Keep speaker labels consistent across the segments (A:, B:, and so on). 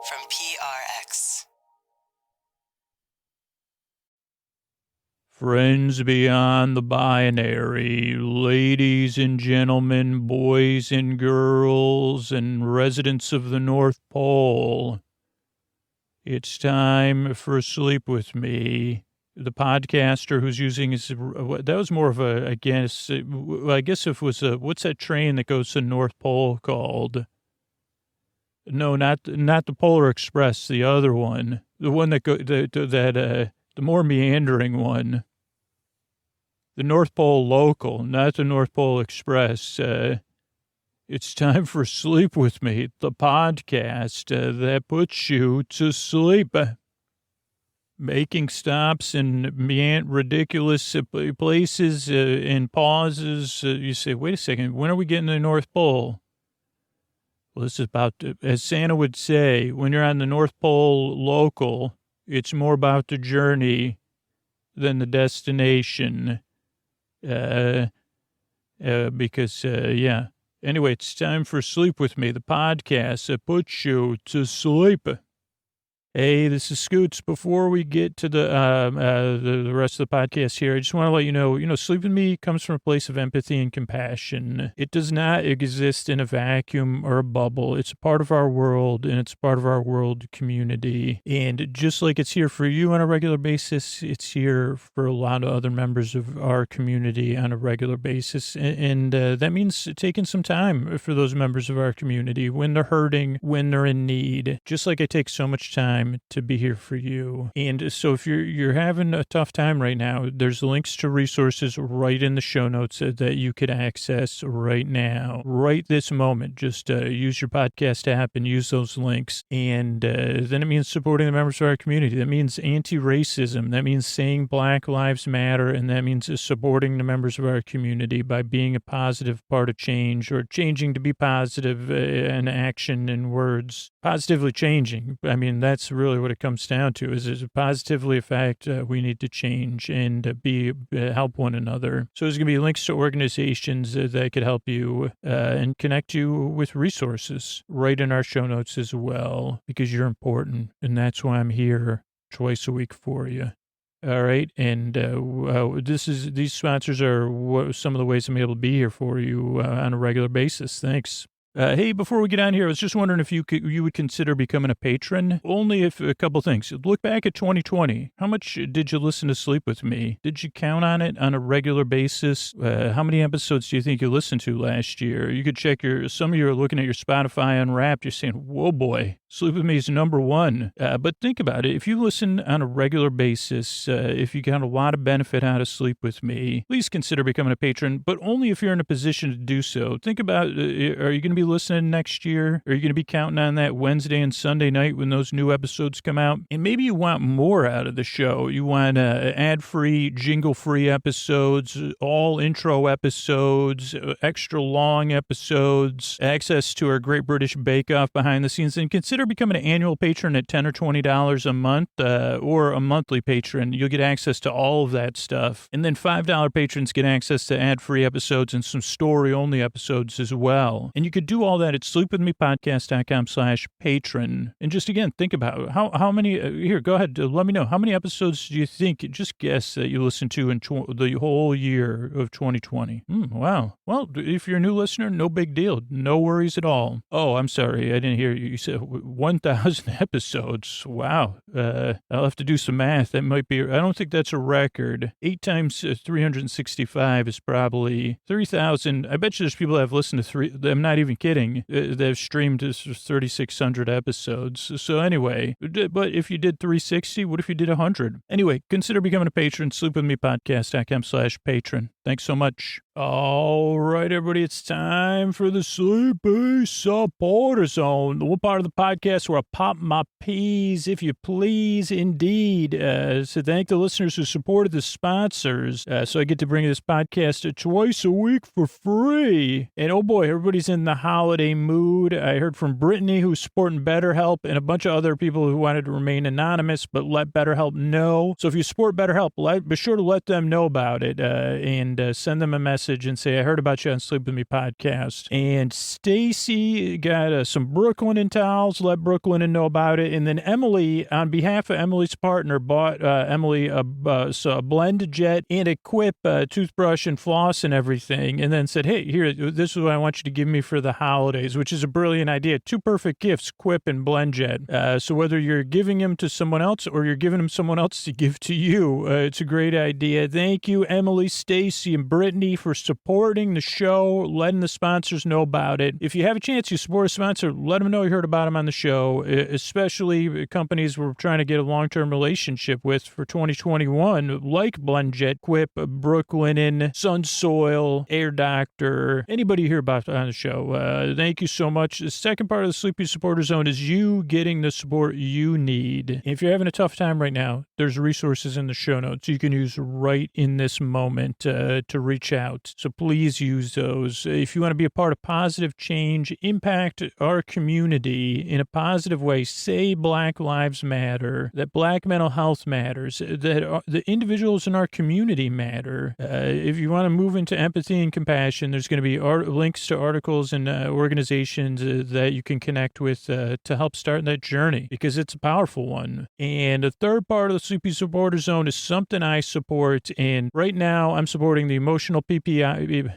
A: from PRX.
B: Friends beyond the binary, ladies and gentlemen, boys and girls, and residents of the North Pole, it's time for Sleep With Me. The podcaster who's using his, that was more of a, I guess if it was what's that train that goes to the North Pole called? No, not the Polar Express, the other one. The one that the more meandering one. The North Pole Local, not the North Pole Express. It's time for Sleep With Me, the podcast that puts you to sleep. Making stops in ridiculous places and pauses. You say, wait a second, when are we getting to the North Pole? Well, this is about, as Santa would say, when you're on the North Pole Local, it's more about the journey than the destination. Because, yeah. Anyway, it's time for Sleep With Me, the podcast that puts you to sleep. Hey, this is Scoots. Before we get to the rest of the podcast here, I just want to let you know, Sleep With Me comes from a place of empathy and compassion. It does not exist in a vacuum or a bubble. It's a part of our world, and it's part of our world community. And just like it's here for you on a regular basis, it's here for a lot of other members of our community on a regular basis. And that means taking some time for those members of our community when they're hurting, when they're in need. Just like I take so much time to be here for you. And so if you're having a tough time right now, there's links to resources right in the show notes that you could access right now, right this moment. Just use your podcast app and use those links. And then it means supporting the members of our community. That means anti-racism. That means saying Black Lives Matter. And that means supporting the members of our community by being a positive part of change, or changing to be positive in action and words. Positively changing. I mean, that's really what it comes down to, is positively a fact we need to change and help one another. So there's going to be links to organizations that could help you and connect you with resources right in our show notes as well, because you're important, and that's why I'm here twice a week for you. All right, and these sponsors are some of the ways I'm able to be here for you on a regular basis. Thanks. Hey, before we get on here, I was just wondering if you would consider becoming a patron. Only if a couple things. Look back at 2020. How much did you listen to Sleep With Me? Did you count on it on a regular basis? How many episodes do you think you listened to last year? You could check some of you are looking at your Spotify Unwrapped. You're saying, whoa, boy, Sleep With Me is number one. But think about it. If you listen on a regular basis, if you got a lot of benefit out of Sleep With Me, please consider becoming a patron, but only if you're in a position to do so. Think about, are you going to be listening next year? Are you going to be counting on that Wednesday and Sunday night when those new episodes come out? And maybe you want more out of the show. You want ad-free, jingle-free episodes, all intro episodes, extra long episodes, access to our Great British Bake Off behind the scenes, and consider becoming an annual patron at $10 or $20 a month, or a monthly patron. You'll get access to all of that stuff. And then $5 patrons get access to ad-free episodes and some story-only episodes as well. And you could do all that at sleepwithmepodcast.com/patron. And just again, think about how many, here, go ahead, let me know. How many episodes do you think, just guess, that you listened to in the whole year of 2020? Wow. Well, if you're a new listener, no big deal. No worries at all. Oh, I'm sorry. I didn't hear you. You said 1,000 episodes. Wow. I'll have to do some math. That might be, I don't think that's a record. 8 times 365 is probably 3,000. I bet you there's people that have listened to I'm not even kidding. They've streamed 3,600 episodes. So anyway, but if you did 360, what if you did 100? Anyway, consider becoming a patron. Sleepwithmepodcast.com/patron. Thanks so much. All right, everybody, it's time for the Sleepy Supporter Zone, the one part of the podcast where I pop my peas, if you please, indeed. So thank the listeners who supported the sponsors, so I get to bring this podcast twice a week for free. And oh boy, everybody's in the holiday mood. I heard from Brittany, who's supporting BetterHelp, and a bunch of other people who wanted to remain anonymous, but let BetterHelp know. So if you support BetterHelp, be sure to let them know about it. And and send them a message and say, I heard about you on Sleep With Me podcast. And Stacy got some Brooklinen towels, let Brooklinen know about it. And then Emily, on behalf of Emily's partner, bought Emily a Blend Jet and a Quip toothbrush and floss and everything. And then said, hey, here, this is what I want you to give me for the holidays, which is a brilliant idea. 2 perfect gifts, Quip and Blend Jet. So whether you're giving them to someone else or you're giving them someone else to give to you, it's a great idea. Thank you, Emily, Stacy, and Brittany for supporting the show, letting the sponsors know about it. If you have a chance, you support a sponsor, let them know you heard about them on the show, especially companies we're trying to get a long-term relationship with for 2021, like Blend Jet, Quip, Brooklinen, Sunsoil, Air Doctor, anybody you hear about on the show. Thank you so much. The second part of the Sleepy Supporter Zone is you getting the support you need. If you're having a tough time right now, there's resources in the show notes you can use right in this moment to reach out. So please use those. If you want to be a part of positive change, impact our community in a positive way, say Black Lives Matter, that Black mental health matters, that the individuals in our community matter. If you want to move into empathy and compassion, there's going to be links to articles and organizations that you can connect with to help start that journey, because it's a powerful one. And the third part of the Sleepy Supporter Zone is something I support. And right now I'm supporting the emotional PPI.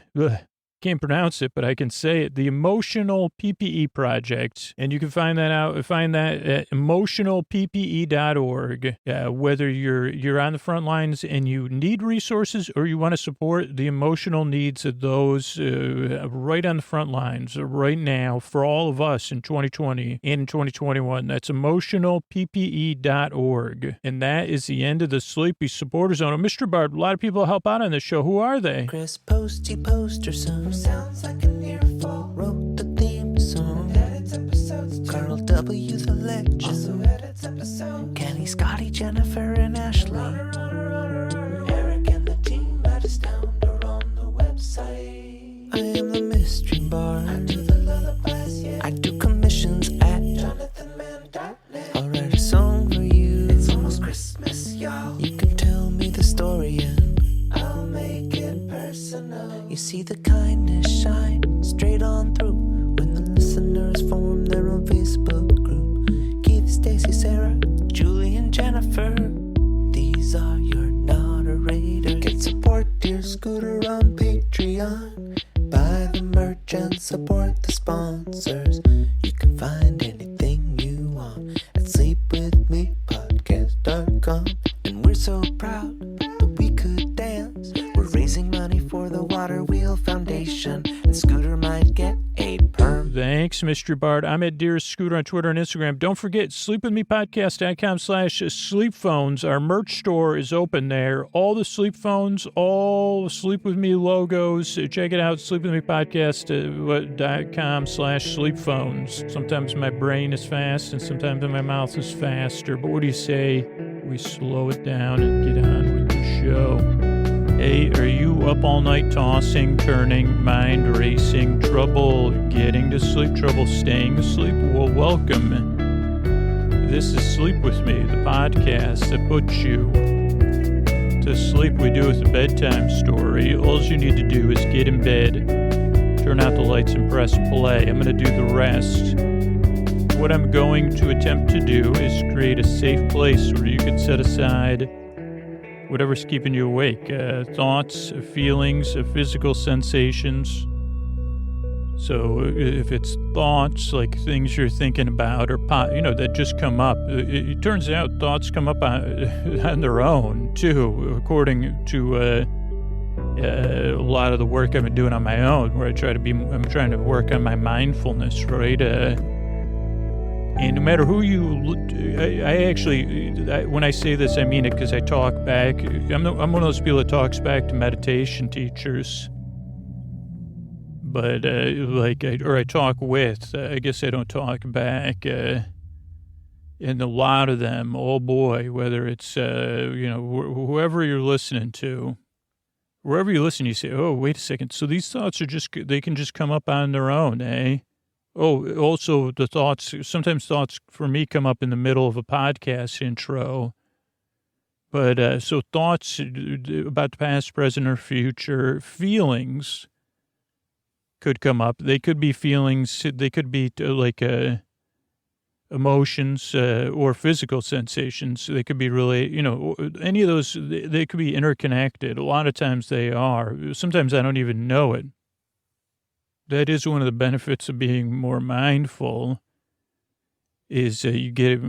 B: Can't pronounce it, but I can say it. The Emotional PPE Project. And you can find that at emotionalppe.org. Whether you're on the front lines and you need resources or you want to support the emotional needs of those right on the front lines right now for all of us in 2020 and in 2021. That's emotionalppe.org. And that is the end of the Sleepy Supporter Zone. Oh, Mr. Bard, a lot of people help out on this show. Who are they?
C: Chris Posty Posterson. Sounds like an earful. Wrote the theme song. Edits episodes. Carl W. the Legend. Also edits episodes. Kenny, Scotty, Jennifer, and Ashley. Eric and the team at Astound on the website. I am the mystery bard. I do the lullabies, yeah. I do commissions at JonathanMann.net. I'll write a song for you. It's almost Christmas, y'all. You can tell me the story and I'll make it personal. You see the kindness shine straight on through when the listeners form their own Facebook group. Keith, Stacy, Sarah, Julie, and Jennifer. These are your moderators. Get support dear Scooter on Patreon. Buy the merch and support the sponsors. You can find anything you want at sleepwithmepodcast.com. And we're so proud that we could dance. We're raising money for the Water Wheel Foundation, and Scooter might get a perm.
B: Thanks, Mr. Bard. I'm at Dear Scooter on Twitter and Instagram. Don't forget, sleepwithmepodcast.com/sleep-phones. Our merch store is open there. All the sleep phones, all Sleep With Me logos. Check it out, sleepwithmepodcast.com/sleep-phones. Sometimes my brain is fast and sometimes my mouth is faster. But what do you say we slow it down and get on with the show? Hey, are you up all night tossing, turning, mind racing, trouble getting to sleep, trouble staying asleep? Well, welcome. This is Sleep With Me, the podcast that puts you to sleep. We do with a bedtime story. All you need to do is get in bed, turn out the lights, and press play. I'm going to do the rest. What I'm going to attempt to do is create a safe place where you can set aside whatever's keeping you awake, thoughts, feelings, physical sensations. So if it's thoughts, like things you're thinking about or, that just come up, it turns out thoughts come up on their own, too, according to a lot of the work I've been doing on my own, where I'm trying to work on my mindfulness, right? And no matter who when I say this, I mean it, because I talk back. I'm one of those people that talks back to meditation teachers. But, I talk with, I guess I don't talk back. And a lot of them, oh boy, whether it's, whoever you're listening to, wherever you listen, you say, oh, wait a second. So these thoughts they can just come up on their own, eh? Oh, also sometimes thoughts for me come up in the middle of a podcast intro, But so thoughts about the past, present, or future, feelings could come up. They could be feelings. They could be emotions or physical sensations. They could be really, any of those. They could be interconnected. A lot of times they are. Sometimes I don't even know it. That is one of the benefits of being more mindful. Is you get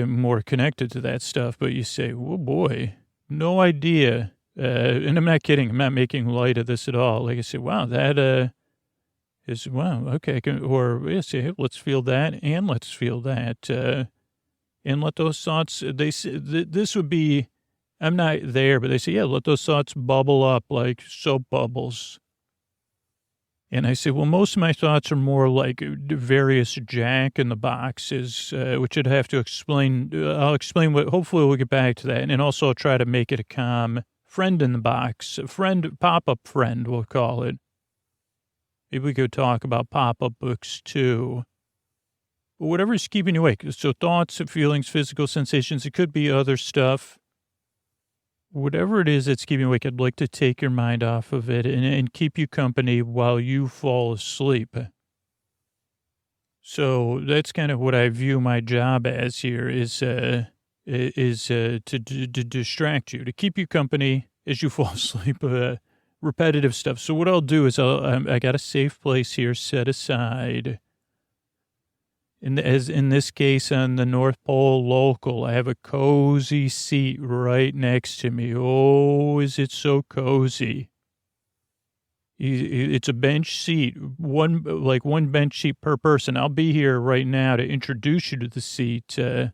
B: more connected to that stuff, but you say, "Oh boy, no idea." And I'm not kidding. I'm not making light of this at all. Like I say, "Wow, that is wow, okay." Or yeah, say, hey, "Let's feel that, and let's feel that," and let those thoughts. They say this would be. I'm not there, but they say, "Yeah, let those thoughts bubble up like soap bubbles." And I say, well, most of my thoughts are more like various Jack in the boxes, which I'd have to explain. I'll explain what, hopefully we'll get back to that. And also I'll try to make it a calm friend in the box, pop-up friend, we'll call it. Maybe we could talk about pop-up books too. But whatever's keeping you awake. So thoughts, feelings, physical sensations, it could be other stuff. Whatever it is that's keeping you awake, I'd like to take your mind off of it and keep you company while you fall asleep. So that's kind of what I view my job as here is to distract you, to keep you company as you fall asleep, repetitive stuff. So what I'll do is I got a safe place here set aside. As in this case, on the North Pole local, I have a cozy seat right next to me. Oh, is it so cozy? It's a bench seat, one bench seat per person. I'll be here right now to introduce you to the seat. And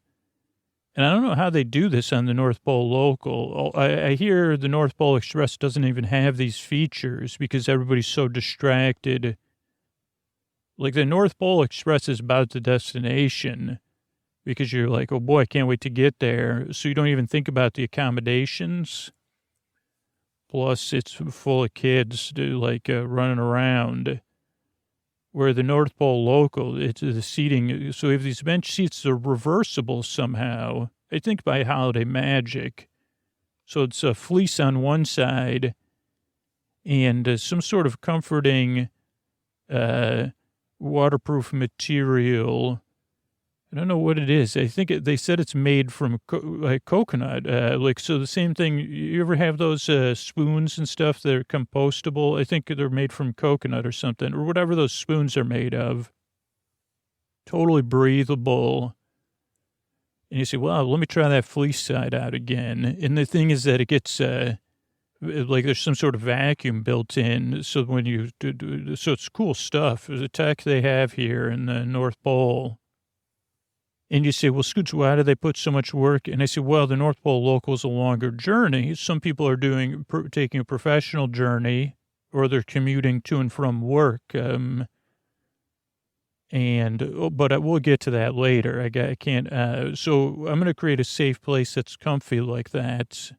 B: I don't know how they do this on the North Pole local. I hear the North Pole Express doesn't even have these features because everybody's so distracted. Like the North Pole Express is about the destination because you're like, oh boy, I can't wait to get there. So you don't even think about the accommodations. Plus it's full of kids running around. Where the North Pole local, it's the seating. So if these bench seats, they're reversible somehow. I think by holiday magic. So it's a fleece on one side and some sort of comforting, waterproof material. I don't know what it is. I think they said it's made from coconut. So the same thing. You ever have those spoons and stuff that are compostable? I think they're made from coconut or something, or whatever those spoons are made of. Totally breathable. And you say, well, let me try that fleece side out again. And the thing is that it gets there's some sort of vacuum built in. So when you do, so it's cool stuff. There's a tech they have here in the North Pole. And you say, well, Scoots, why do they put so much work? And I say, well, the North Pole local is a longer journey. Some people are taking a professional journey or they're commuting to and from work. But we'll get to that later. I can't. So I'm going to create a safe place that's comfy like that,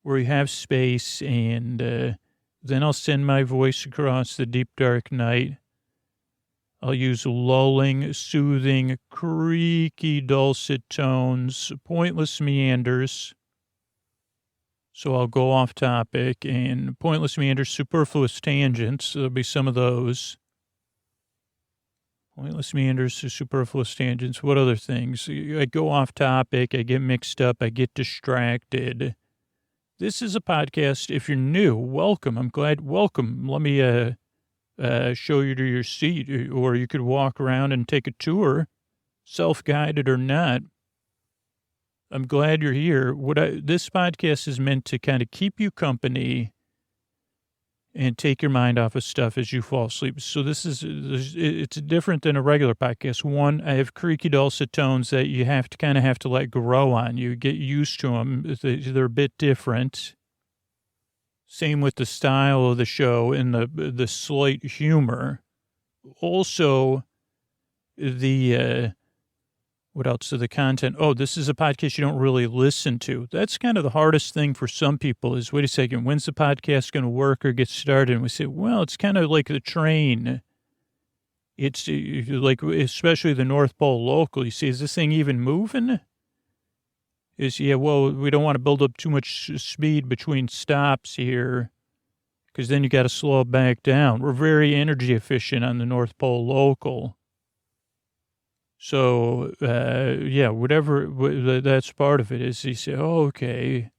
B: where you have space, and then I'll send my voice across the deep, dark night. I'll use lulling, soothing, creaky, dulcet tones, pointless meanders. So I'll go off topic, and pointless meanders, superfluous tangents. There'll be some of those. Pointless meanders, superfluous tangents. What other things? I go off topic. I get mixed up. I get distracted. This is a podcast. If you're new, welcome. I'm glad. Welcome. Let me show you to your seat, or you could walk around and take a tour, self-guided or not. I'm glad you're here. This podcast is meant to kind of keep you company and take your mind off of stuff as you fall asleep. So it's different than a regular podcast. One, I have creaky dulcet tones that you have to let grow on you, get used to them. They're a bit different. Same with the style of the show and the slight humor. Also, what else? So the content. Oh, this is a podcast you don't really listen to. That's kind of the hardest thing for some people is, wait a second, when's the podcast going to work or get started? And we say, well, it's kind of like the train. It's like, especially the North Pole local. You see, is this thing even moving? is, yeah, well, we don't want to build up too much speed between stops here because then you got to slow it back down. We're very energy efficient on the North Pole local. So, yeah, whatever, that's part of it is you say, oh, okay.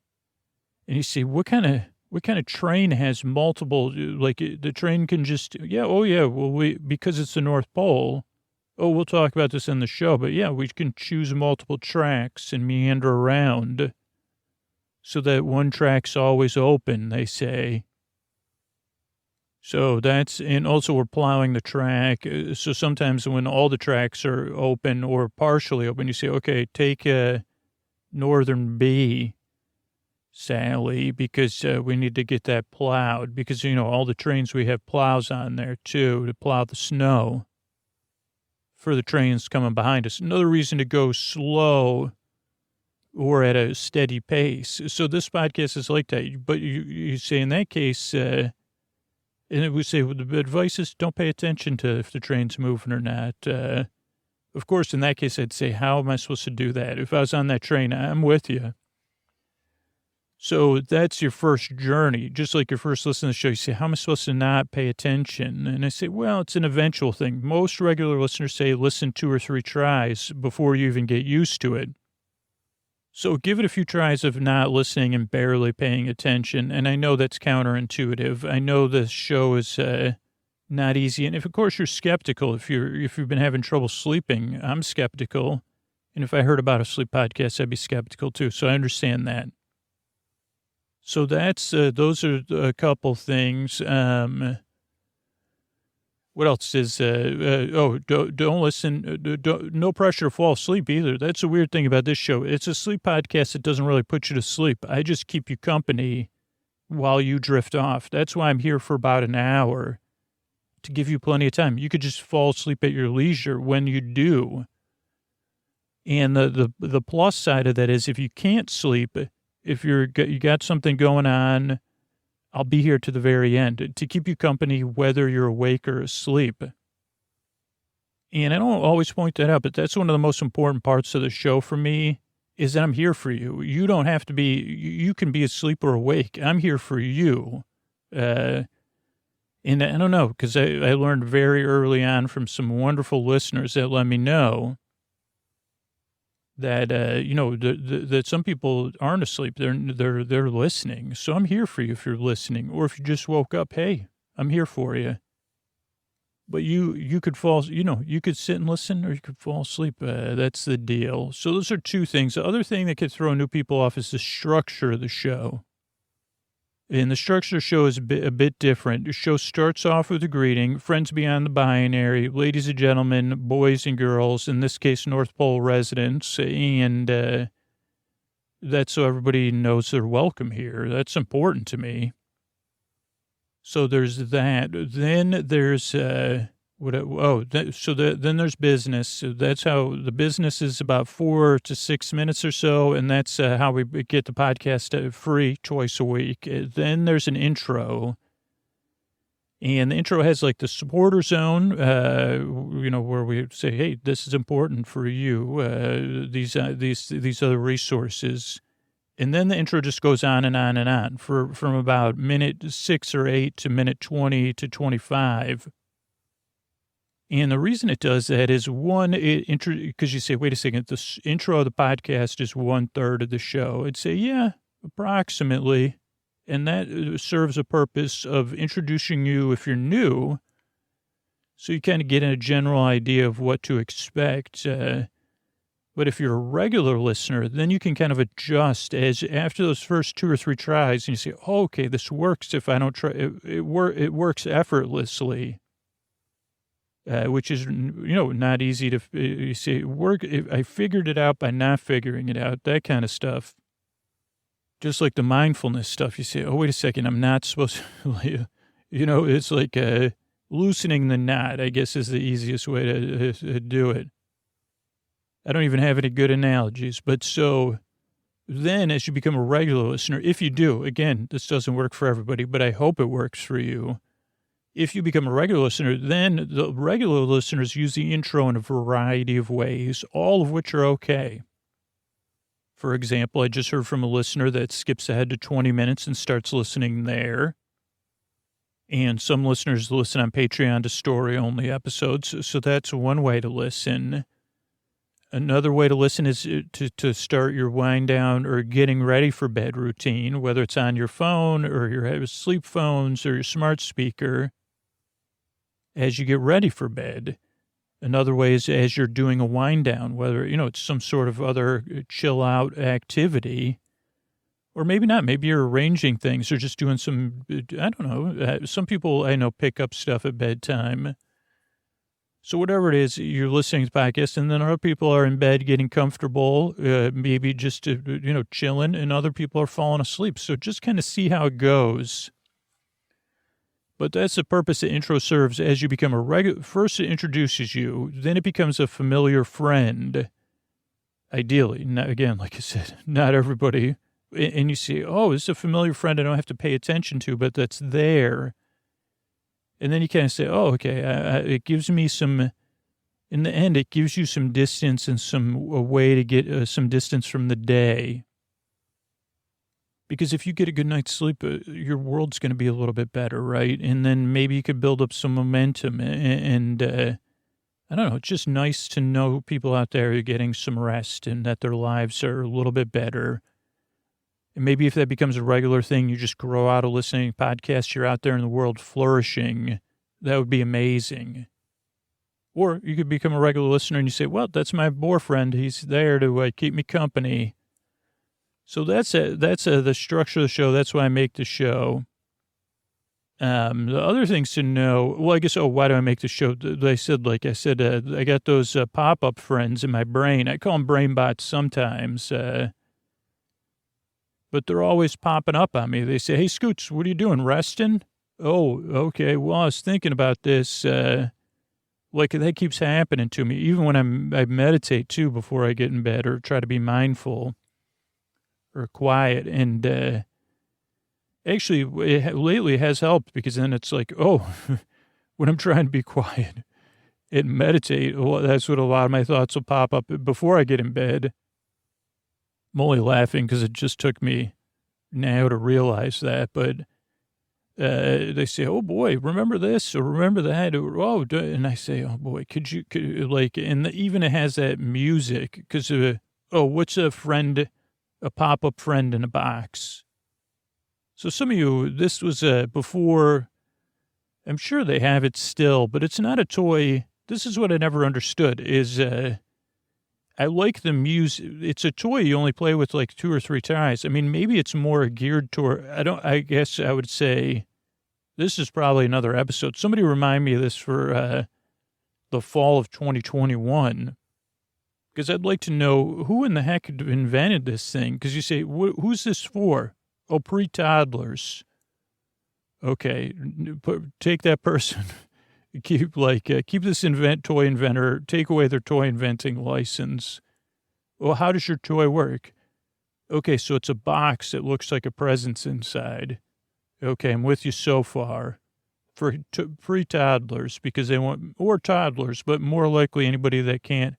B: And you see, what kind of train has multiple, like the train can just, yeah, oh, yeah, well, because it's the North Pole. Oh, we'll talk about this in the show, but yeah, we can choose multiple tracks and meander around so that one track's always open, they say. So and also we're plowing the track. So sometimes when all the tracks are open or partially open, you say, okay, take Northern B, Sally, because we need to get that plowed because, all the trains, we have plows on there too to plow the snow for the trains coming behind us. Another reason to go slow or at a steady pace. So this podcast is like that. But you say in that case, and we say, well, the advice is don't pay attention to if the train's moving or not. Of course, in that case, I'd say, how am I supposed to do that? If I was on that train, I'm with you. So that's your first journey. Just like your first listen to the show, you say, how am I supposed to not pay attention? And I say, well, it's an eventual thing. Most regular listeners say listen 2 or 3 tries before you even get used to it. So give it a few tries of not listening and barely paying attention. And I know that's counterintuitive. I know this show is not easy. And if, of course, you're skeptical, if you've been having trouble sleeping, I'm skeptical. And if I heard about a sleep podcast, I'd be skeptical too. So I understand that. So that's, those are a couple things. What else is, don't listen, no pressure to fall asleep either. That's a weird thing about this show. It's a sleep podcast that doesn't really put you to sleep. I just keep you company while you drift off. That's why I'm here for about an hour, to give you plenty of time. You could just fall asleep at your leisure when you do. And the plus side of that is if you can't sleep, if you got something going on, I'll be here to the very end to keep you company whether you're awake or asleep. And I don't always point that out, but that's one of the most important parts of the show for me is that I'm here for you. You don't have to be, you can be asleep or awake. I'm here for you. And I don't know, because I learned very early on from some wonderful listeners that let me know that, that some people aren't asleep. They're listening. So I'm here for you if you're listening, or if you just woke up, hey, I'm here for you. But you could fall, you could sit and listen, or you could fall asleep. That's the deal. So those are 2 things. The other thing that could throw new people off is the structure of the show. And the structure of the show is a bit different. The show starts off with a greeting, friends beyond the binary, ladies and gentlemen, boys and girls, in this case, North Pole residents, and that's so everybody knows they're welcome here. That's important to me. So there's that. Then there's, then there's business. So that's how the business is about 4 to 6 minutes or so. And that's how we get the podcast free twice a week. Then there's an intro. And the intro has like the supporter zone, where we say, hey, this is important for you. These other resources. And then the intro just goes on and on and on from about minute 6 or 8 to minute 20 to 25. And the reason it does that is because you say, wait a second, the intro of the podcast is 1/3 of the show. I'd say, yeah, approximately. And that serves a purpose of introducing you if you're new. So you kind of get a general idea of what to expect. But if you're a regular listener, then you can kind of adjust after those first 2 or 3 tries, and you say, oh, okay, this works if I don't try. It works effortlessly, which is, not easy to, you say, I figured it out by not figuring it out, that kind of stuff. Just like the mindfulness stuff, you say, oh, wait a second, I'm not supposed to, it's like loosening the knot, I guess is the easiest way to do it. I don't even have any good analogies, but so then as you become a regular listener, if you do, again, this doesn't work for everybody, but I hope it works for you. If you become a regular listener, then the regular listeners use the intro in a variety of ways, all of which are okay. For example, I just heard from a listener that skips ahead to 20 minutes and starts listening there. And some listeners listen on Patreon to story-only episodes, so that's one way to listen. Another way to listen is to start your wind down or getting ready for bed routine, whether it's on your phone or your sleep phones or your smart speaker, as you get ready for bed. Another way is as you're doing a wind down, whether, it's some sort of other chill out activity, or maybe not. Maybe you're arranging things or just doing some, I don't know. Some people I know pick up stuff at bedtime. So whatever it is, you're listening to the podcast, and then other people are in bed getting comfortable, maybe just, chilling, and other people are falling asleep. So just kind of see how it goes. But that's the purpose the intro serves. As you become a regular, first it introduces you, then it becomes a familiar friend. Ideally, not, again, like I said, not everybody. And you see, oh, this is a familiar friend I don't have to pay attention to, but that's there. And then you kind of say, oh, okay, it gives me some, in the end, it gives you some distance and a way to get some distance from the day. Because if you get a good night's sleep, your world's going to be a little bit better, right? And then maybe you could build up some momentum. And I don't know, it's just nice to know people out there are getting some rest and that their lives are a little bit better. And maybe if that becomes a regular thing, you just grow out of listening to podcasts, you're out there in the world flourishing. That would be amazing. Or you could become a regular listener and you say, well, that's my boyfriend. He's there to keep me company. So that's the structure of the show. That's why I make the show. The other things to know, well, I guess, why do I make the show? They said, like I said, I got those pop-up friends in my brain. I call them brain bots sometimes, but they're always popping up on me. They say, hey, Scoots, what are you doing, resting? Oh, okay, well, I was thinking about this. Like, that keeps happening to me, even when I meditate, too, before I get in bed or try to be mindful or quiet. And actually, lately it has helped because then it's like, oh, when I'm trying to be quiet and meditate, well, that's what a lot of my thoughts will pop up before I get in bed. I'm only laughing because it just took me now to realize that. But they say, oh, boy, remember this or remember that? Or, oh, and I say, oh, boy, and even it has that music because, what's a pop-up friend in a box? So some of you, this was before, I'm sure they have it still, but it's not a toy. This is what I never understood is I like the music. It's a toy you only play with like 2 or 3 times. I mean, maybe it's more geared toward, I guess I would say this is probably another episode. Somebody remind me of this for the fall of 2021. Because I'd like to know who in the heck invented this thing. Because you say, who's this for? Oh, pre-toddlers. Okay, take that person. Keep this toy inventor, take away their toy inventing license. Well, how does your toy work? Okay, so it's a box that looks like a present's inside. Okay, I'm with you so far. For pre-toddlers, because they want, or toddlers, but more likely anybody that can't.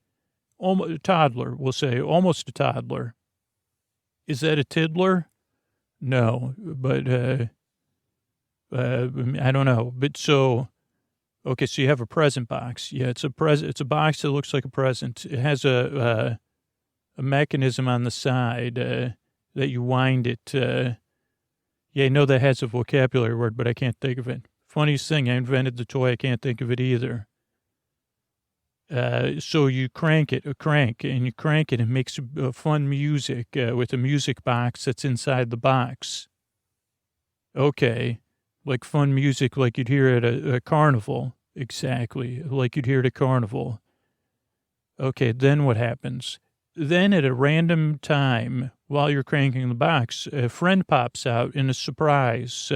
B: Almost a toddler, we'll say, almost a toddler. Is that a tiddler? No, but I don't know. But so, okay, so you have a present box. Yeah, it's a box that looks like a present. It has a mechanism on the side that you wind it. Yeah, I know that has a vocabulary word, but I can't think of it. Funniest thing, I invented the toy. I can't think of it either. So you crank it, and it makes fun music with a music box that's inside the box. Okay, like fun music like you'd hear at a carnival. Exactly, like you'd hear at a carnival. Okay, then what happens? Then at a random time, while you're cranking the box, a friend pops out in a surprise.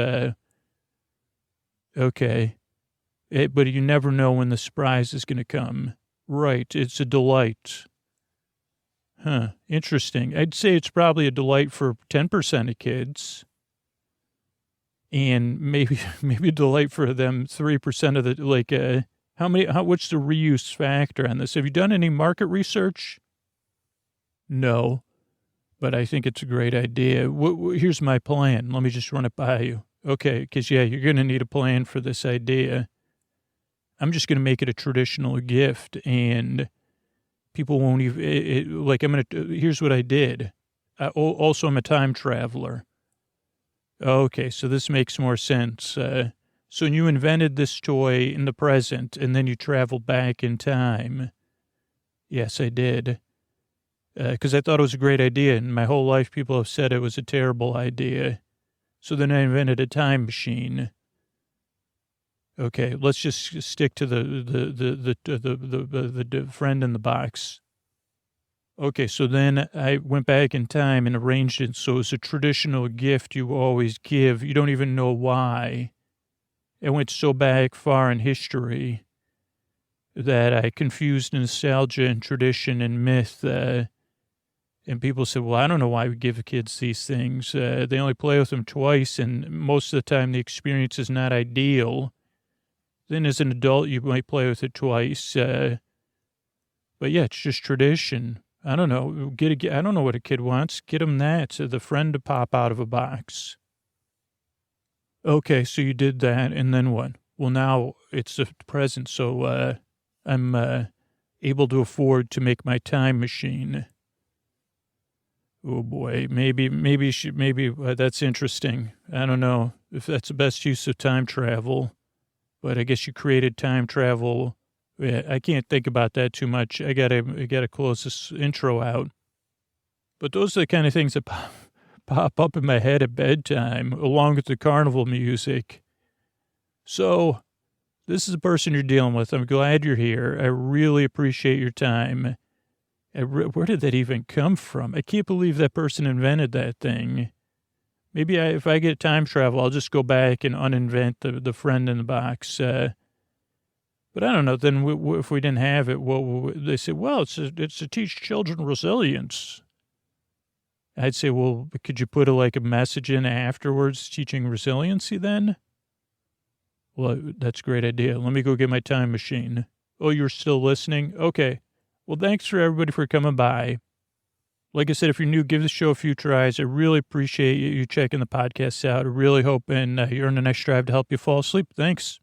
B: Okay, but you never know when the surprise is going to come. Right, it's a delight. Huh, interesting. I'd say it's probably a delight for 10% of kids. And maybe a delight for them 3% of the, what's the reuse factor on this? Have you done any market research? No. but I think it's a great idea. Here's my plan. Let me just run it by you. Okay, because, yeah, you're going to need a plan for this idea. I'm just going to make it a traditional gift, and people won't even, here's what I did. Also, I'm a time traveler. Okay, so this makes more sense. So you invented this toy in the present, and then you traveled back in time. Yes, I did. Because I thought it was a great idea, and my whole life people have said it was a terrible idea. So then I invented a time machine. Okay, let's just stick to the friend in the box. Okay, so then I went back in time and arranged it so it's a traditional gift you always give. You don't even know why. It went so back far in history that I confused nostalgia and tradition and myth. And people said, well, I don't know why we give kids these things. They only play with them twice, and most of the time the experience is not ideal. Then as an adult, you might play with it twice. But yeah, it's just tradition. I don't know. I don't know what a kid wants. Get them that. The friend to pop out of a box. Okay, so you did that, and then what? Well, now it's the present, so I'm able to afford to make my time machine. Oh boy, maybe that's interesting. I don't know if that's the best use of time travel, but I guess you created time travel. Yeah, I can't think about that too much. I gotta close this intro out. But those are the kind of things that pop up in my head at bedtime, along with the carnival music. So, this is the person you're dealing with. I'm glad you're here. I really appreciate your time. Where did that even come from? I can't believe that person invented that thing. Maybe if I get time travel, I'll just go back and uninvent the friend in the box. But I don't know. Then if we didn't have it, they say, well, it's to teach children resilience. I'd say, well, could you put a message in afterwards teaching resiliency then? Well, that's a great idea. Let me go get my time machine. Oh, you're still listening? Okay. Well, thanks for everybody for coming by. Like I said, if you're new, give the show a few tries. I really appreciate you checking the podcast out. I really hoping you're in the next drive to help you fall asleep. Thanks.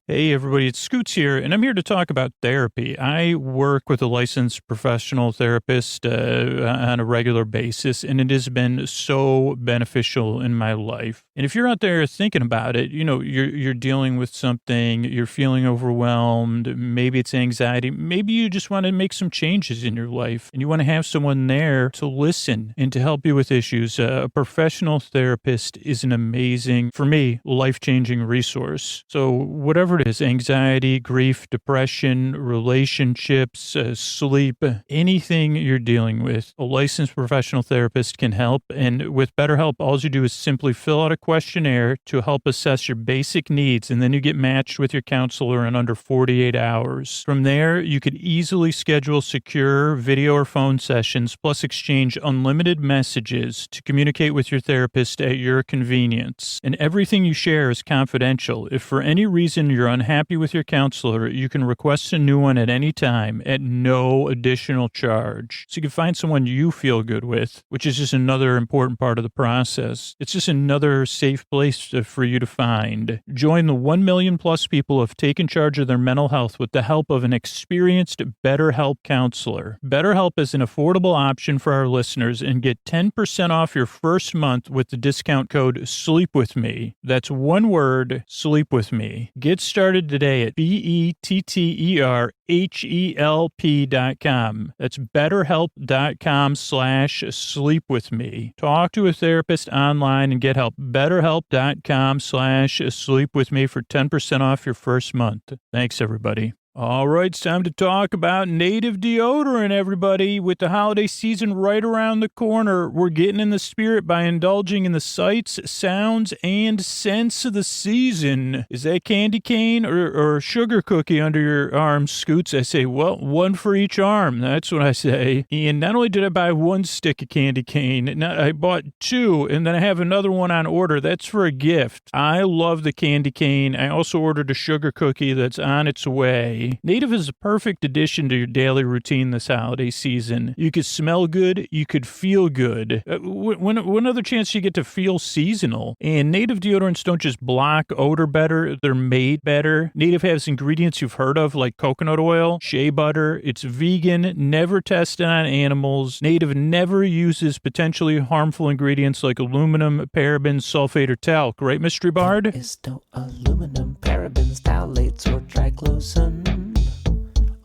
B: Hey, everybody, it's Scoots here, and I'm here to talk about therapy. I work with a licensed professional therapist on a regular basis, and it has been so beneficial in my life. And if you're out there thinking about it, you're dealing with something, you're feeling overwhelmed, maybe it's anxiety, maybe you just want to make some changes in your life, and you want to have someone there to listen and to help you with issues. A professional therapist is an amazing, for me, life-changing resource. So whatever it is, anxiety, grief, depression, relationships, sleep, anything you're dealing with, a licensed professional therapist can help. And with BetterHelp, all you do is simply fill out a questionnaire to help assess your basic needs, and then you get matched with your counselor in under 48 hours. From there, you could easily schedule secure video or phone sessions, plus exchange unlimited messages to communicate with your therapist at your convenience. And everything you share is confidential. If for any reason you're unhappy with your counselor, you can request a new one at any time at no additional charge. So you can find someone you feel good with, which is just another important part of the process. It's just another safe place for you to find. Join the 1 million plus people who have taken charge of their mental health with the help of an experienced BetterHelp counselor. BetterHelp is an affordable option for our listeners, and get 10% off your first month with the discount code SLEEPWITHME. That's one word, SLEEPWITHME. Get started today at BetterHelp.com. That's BetterHelp.com/sleepwithme. Talk to a therapist online and get help. BetterHelp.com/sleepwithme for 10% off your first month. Thanks, everybody. All right, it's time to talk about native deodorant, everybody. With the holiday season right around the corner, we're getting in the spirit by indulging in the sights, sounds, and scents of the season. Is that candy cane or sugar cookie under your arm, Scoots? I say, well, one for each arm. That's what I say. And not only did I buy one stick of candy cane, I bought two, and then I have another one on order. That's for a gift. I love the candy cane. I also ordered a sugar cookie that's on its way. day. Native is a perfect addition to your daily routine this holiday season. You could smell good. You could feel good. When other chance you get to feel seasonal? And Native deodorants don't just block odor better. They're made better. Native has ingredients you've heard of like coconut oil, shea butter. It's vegan, never tested on animals. Native never uses potentially harmful ingredients like aluminum, parabens, sulfate, or talc. Right, Mystery Bard?
C: Is no aluminum, parabens, phthalates, or triclosan.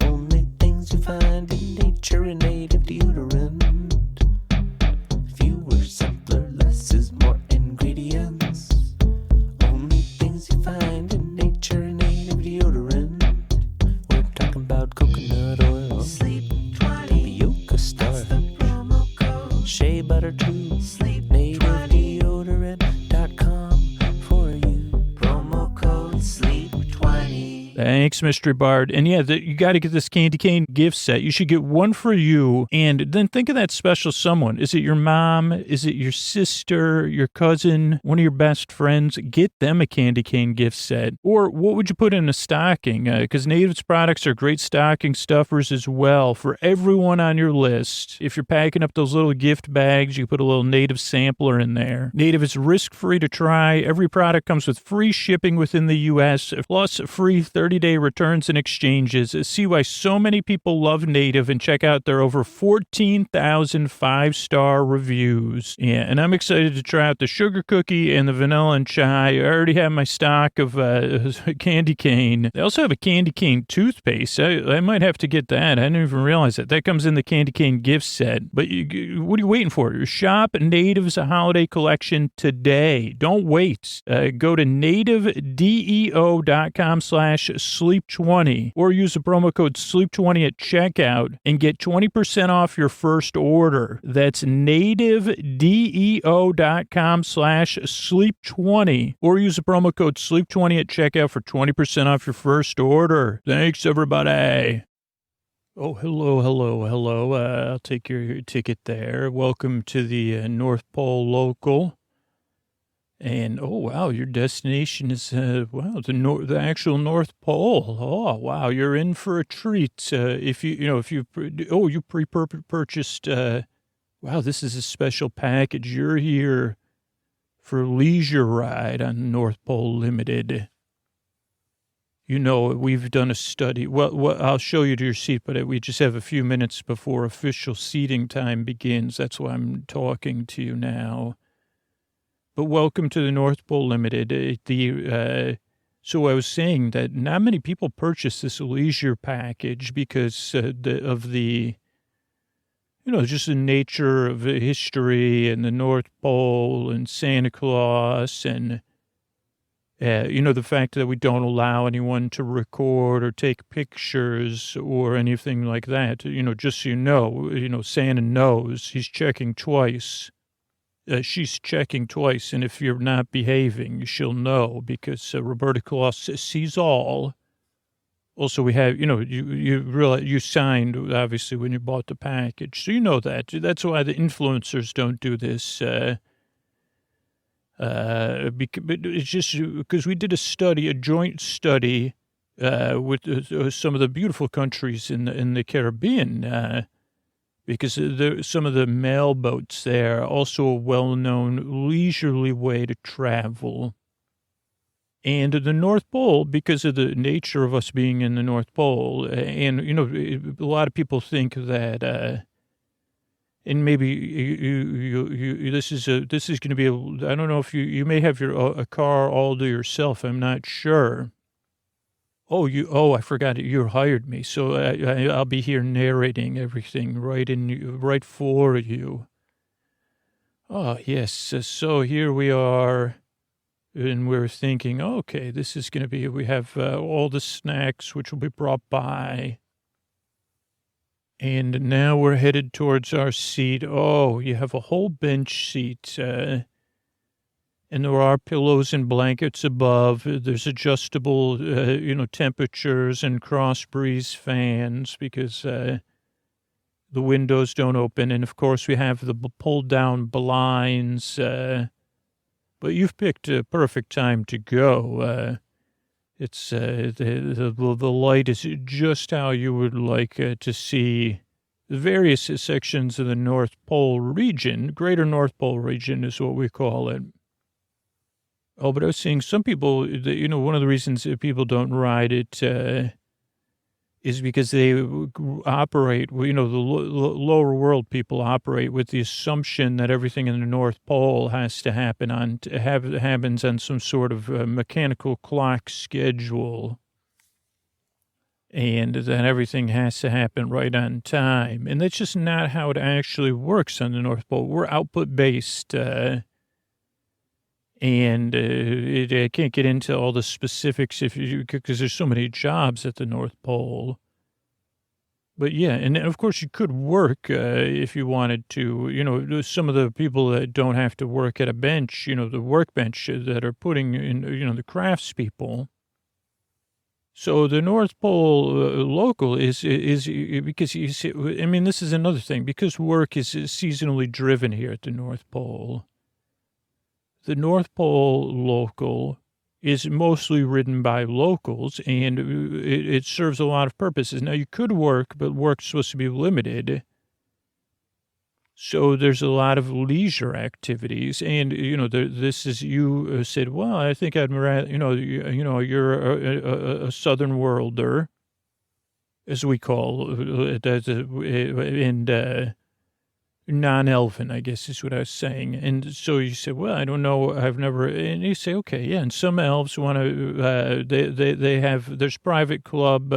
C: Only things you find in nature and native deodorant. Fewer, simpler, less is more ingredients. Only things you find in nature and native deodorant. We're talking about coconut oil, Sleep 20, tapioca star, that's the promo code. Shea butter too, Sleep nativedeodorant.com for you. Promo code Sleep 20.
B: Thanks, Mystery Bard. And yeah, you got to get this candy cane gift set. You should get one for you. And then think of that special someone. Is it your mom? Is it your sister, your cousin, one of your best friends? Get them a candy cane gift set. Or what would you put in a stocking? Because Native's products are great stocking stuffers as well for everyone on your list. If you're packing up those little gift bags, you put a little Native sampler in there. Native is risk-free to try. Every product comes with free shipping within the U.S., plus free 30-day returns and exchanges. See why so many people love Native and check out their over 14,000 five-star reviews. Yeah, and I'm excited to try out the sugar cookie and the vanilla and chai. I already have my stock of candy cane. They also have a candy cane toothpaste. I might have to get that. I didn't even realize that. That comes in the candy cane gift set. But what are you waiting for? Shop Native's holiday collection today. Don't wait. Go to nativedeo.com/sleep20 or use the promo code sleep20 at checkout and get 20% off your first order. That's nativedeo.com/sleep20 or use the promo code sleep20 at checkout for 20% off your first order. Thanks, everybody. Oh, hello. I'll take your ticket there. Welcome to the North Pole Local. And, oh, wow, your destination is, the actual North Pole. Oh, wow, you're in for a treat. You pre-purchased, wow, this is a special package. You're here for a leisure ride on North Pole Limited. You know, we've done a study. Well, I'll show you to your seat, but we just have a few minutes before official seating time begins. That's why I'm talking to you now. But welcome to the North Pole Limited. So I was saying that not many people purchase this leisure package because of the just the nature of the history and the North Pole and Santa Claus and, the fact that we don't allow anyone to record or take pictures or anything like that. Just so Santa knows he's checking twice. She's checking twice, and if you're not behaving, she'll know because Roberta Claus sees all. Also, we have, you realize you signed, obviously, when you bought the package. So you know that. That's why the influencers don't do this. But it's just because we did a joint study with some of the beautiful countries in the Caribbean, because some of the mail boats there are also a well-known leisurely way to travel. And the North Pole, because of the nature of us being in the North Pole, and, a lot of people think that, and maybe this is going to be, I don't know if you may have a car all to yourself. I'm not sure. I forgot it. You hired me. So I'll be here narrating everything right for you. Oh, yes. So here we are. And we're thinking, okay, this is going to be, we have all the snacks, which will be brought by. And now we're headed towards our seat. Oh, you have a whole bench seat. And there are pillows and blankets above. There's adjustable, temperatures and cross breeze fans because the windows don't open. And, of course, we have the pulled-down blinds. But you've picked a perfect time to go. It's the light is just how you would like to see the various sections of the North Pole region. Greater North Pole region is what we call it. Oh, but I was seeing some people, one of the reasons that people don't ride it is because they operate, the lower world people operate with the assumption that everything in the North Pole has to happens on some sort of mechanical clock schedule, and that everything has to happen right on time. And that's just not how it actually works on the North Pole. We're output based, and I can't get into all the specifics because there's so many jobs at the North Pole. But yeah, and of course you could work if you wanted to. Some of the people that don't have to work at a bench, the workbench that are putting in, the crafts people. So the North Pole local is because you see, I mean, this is another thing, because work is seasonally driven here at the North Pole. The North Pole local is mostly ridden by locals, and it serves a lot of purposes. Now, you could work, but work's supposed to be limited. So there's a lot of leisure activities, and, this is, you said, well, I think I'd rather, you're a Southern worlder, as we call it, and non-elven, I guess is what I was saying. And so you said, well, I don't know, I've never, and you say, okay, yeah, and some elves want to, they have, there's private club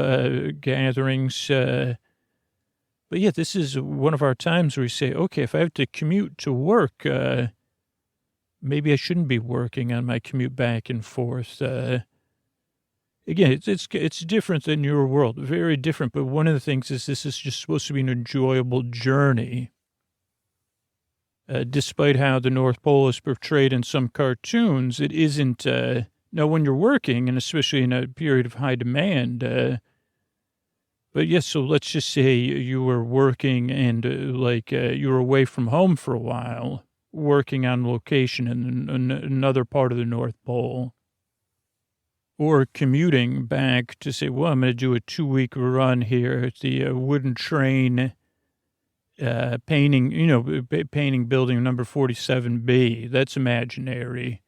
B: gatherings, but yeah, this is one of our times where we say, okay, if I have to commute to work, maybe I shouldn't be working on my commute back and forth. Again, it's different than your world, very different, but one of the things is this is just supposed to be an enjoyable journey. Despite how the North Pole is portrayed in some cartoons, it isn't. Now, when you're working, and especially in a period of high demand, but yes, so let's just say you were working and you were away from home for a while, working on location in another part of the North Pole, or commuting back to say, well, I'm going to do a 2-week run here at the wooden train. Painting building number 47B. That's imaginary.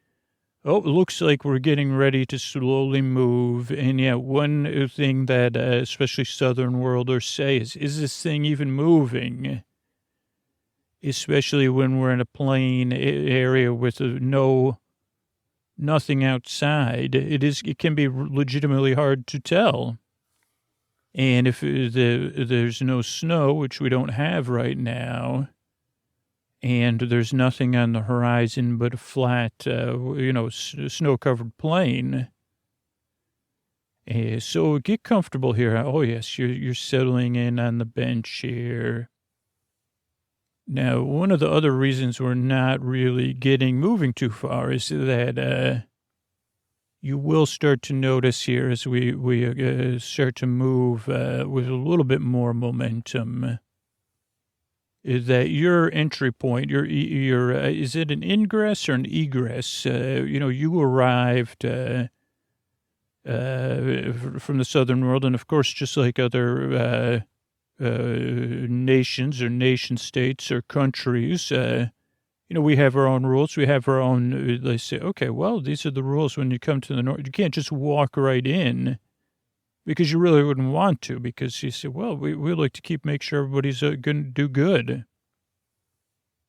B: Oh, it looks like we're getting ready to slowly move. And yeah, one thing that especially Southern worlders say is this thing even moving? Especially when we're in a plain area with nothing outside. It can be legitimately hard to tell. And if there's no snow, which we don't have right now, and there's nothing on the horizon but a flat, snow-covered plain. So get comfortable here. Oh, yes, you're settling in on the bench here. Now, one of the other reasons we're not really moving too far is that you will start to notice here as we start to move with a little bit more momentum, is that your entry point, your is it an ingress or an egress? You arrived from the Southern world, and of course, just like other nations or nation states or countries, we have our own rules. We have our own, they say, okay, well, these are the rules when you come to the North. You can't just walk right in because you really wouldn't want to, because you say, well, we like to make sure everybody's going to do good.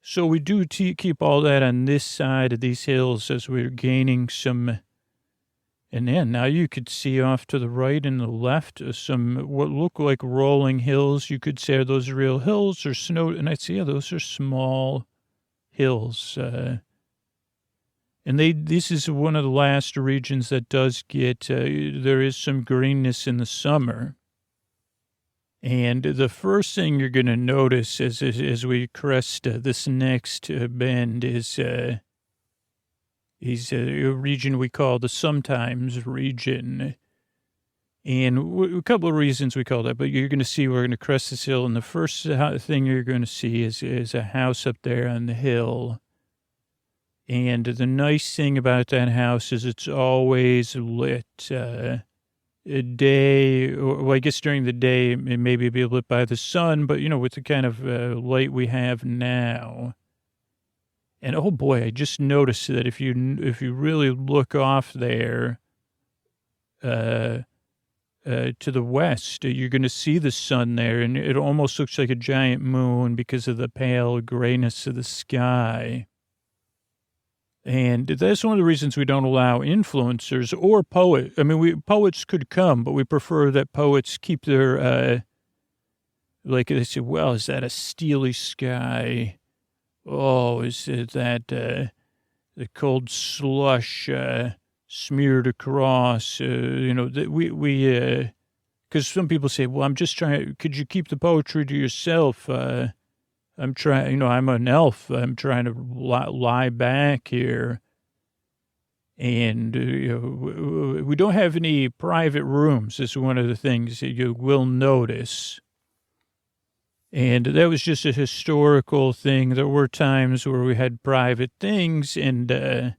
B: So we do keep all that on this side of these hills as we're gaining some. And then now you could see off to the right and the left some what look like rolling hills. You could say, are those real hills or snow? And I'd say, yeah, those are small hills, and this is one of the last regions that does get, there is some greenness in the summer. And the first thing you're going to notice as we crest this next bend is a region we call the sometimes region. And a couple of reasons we call that, but you're going to see we're going to crest this hill, and the first thing you're going to see is a house up there on the hill. And the nice thing about that house is it's always lit. A day, or well, I guess during the day, it maybe be lit by the sun, but, with the kind of light we have now. And, oh, boy, I just noticed that if you really look off there to the west, you're going to see the sun there, and it almost looks like a giant moon because of the pale grayness of the sky. And that's one of the reasons we don't allow influencers or poets. I mean, poets could come, but we prefer that poets keep their, like they say, well, is that a steely sky? Oh, is it that the cold slush smeared across? Because some people say, well, I'm just trying, could you keep the poetry to yourself? I'm trying, I'm an elf. I'm trying to lie back here. And, we don't have any private rooms. This is one of the things that you will notice. And that was just a historical thing. There were times where we had private things. And,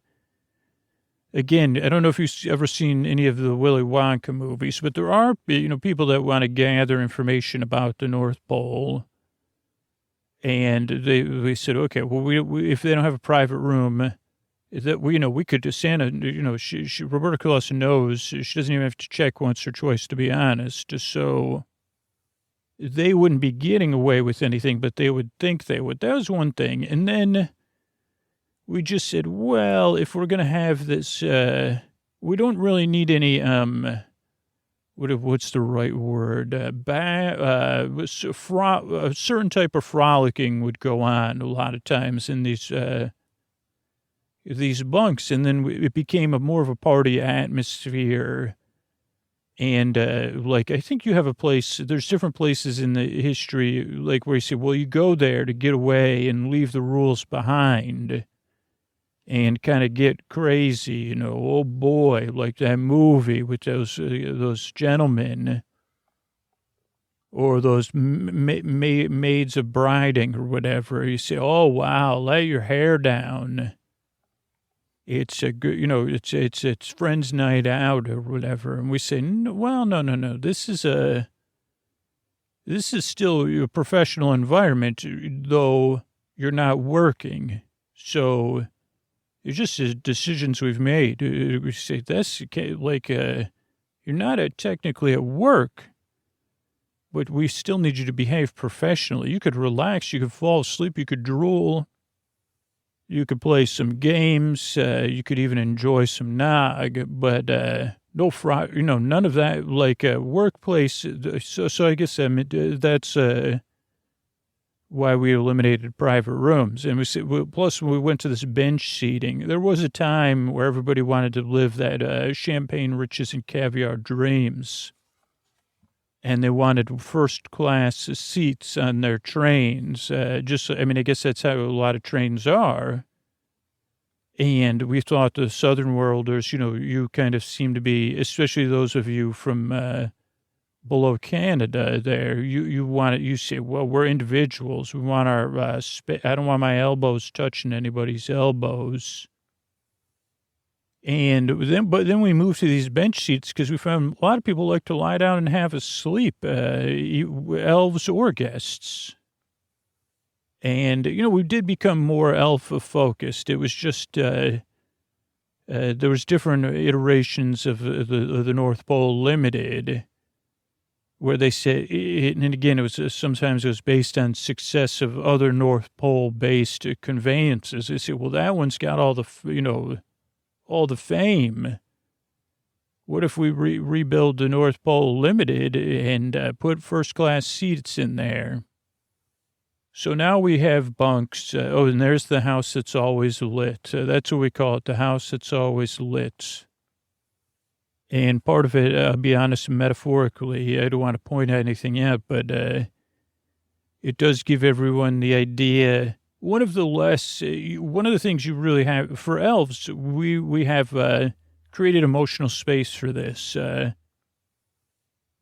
B: again, I don't know if you've ever seen any of the Willy Wonka movies, but there are, people that want to gather information about the North Pole. And they said, okay, well, we if they don't have a private room, that we could just Santa, Roberta Clausen knows she doesn't even have to check once or twice, to be honest. So they wouldn't be getting away with anything, but they would think they would. That was one thing. And then we just said, well, if we're going to have this, we don't really need any, what's the right word? A certain type of frolicking would go on a lot of times in these bunks, and then it became more of a party atmosphere. And I think you have a place. There's different places in the history, like where you say, well, you go there to get away and leave the rules behind. And kind of get crazy, oh boy, like that movie with those gentlemen or those maids of briding or whatever. You say, oh wow, let your hair down. It's a good, it's friends' night out or whatever. And we say, no. This is still a professional environment, though you're not working. So it's just decisions we've made. We say that's like you're not technically at work, but we still need you to behave professionally. You could relax, you could fall asleep, you could drool, you could play some games, you could even enjoy some nog, but no none of that like a workplace. So I guess that's why we eliminated private rooms. And plus when we went to this bench seating, there was a time where everybody wanted to live that champagne, riches, and caviar dreams. And they wanted first class seats on their trains. I guess that's how a lot of trains are. And we thought the Southern worlders, you kind of seem to be, especially those of you from below Canada there, you say, well, we're individuals. We want our, I don't want my elbows touching anybody's elbows. But then we moved to these bench seats because we found a lot of people like to lie down and have a sleep, elves or guests. And, we did become more elf-focused. It was just, there was different iterations of the North Pole Limited, where they said, and again, sometimes it was based on success of other North Pole-based conveyances. They said, well, that one's got all the fame. What if we rebuild the North Pole Limited and put first-class seats in there? So now we have bunks. And there's the house that's always lit. That's what we call it, the house that's always lit. And part of it, I'll be honest, metaphorically, I don't want to point at anything out, but it does give everyone the idea. One of the things you really have, for elves, we have created emotional space for this.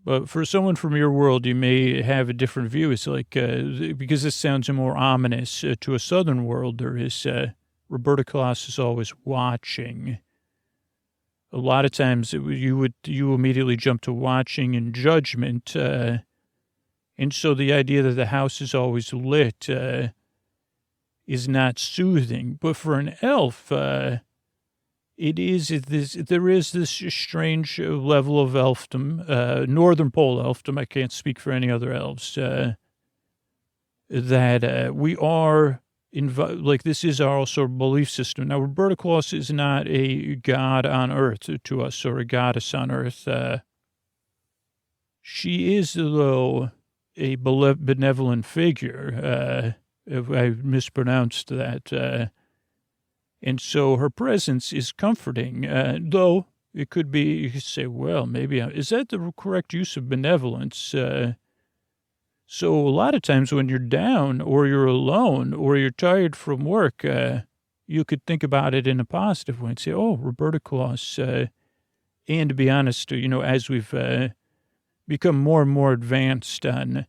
B: But for someone from your world, you may have a different view. It's like, because this sounds more ominous to a Southern worlder, is Roberta Claus is always watching. A lot of times you immediately jump to watching and judgment. And so the idea that the house is always lit is not soothing. But for an elf, there is this strange level of elfdom, Northern Pole elfdom. I can't speak for any other elves. That we are like this is our sort of belief system. Now, Roberta Claus is not a god on earth to us or a goddess on earth. She is, though, a benevolent figure. If I mispronounced that. And so her presence is comforting, though it could be, you could say, well, maybe, is that the correct use of benevolence? So a lot of times when you're down or you're alone or you're tired from work, you could think about it in a positive way and say, oh, Roberta Claus. And to be honest, as we've become more and more advanced on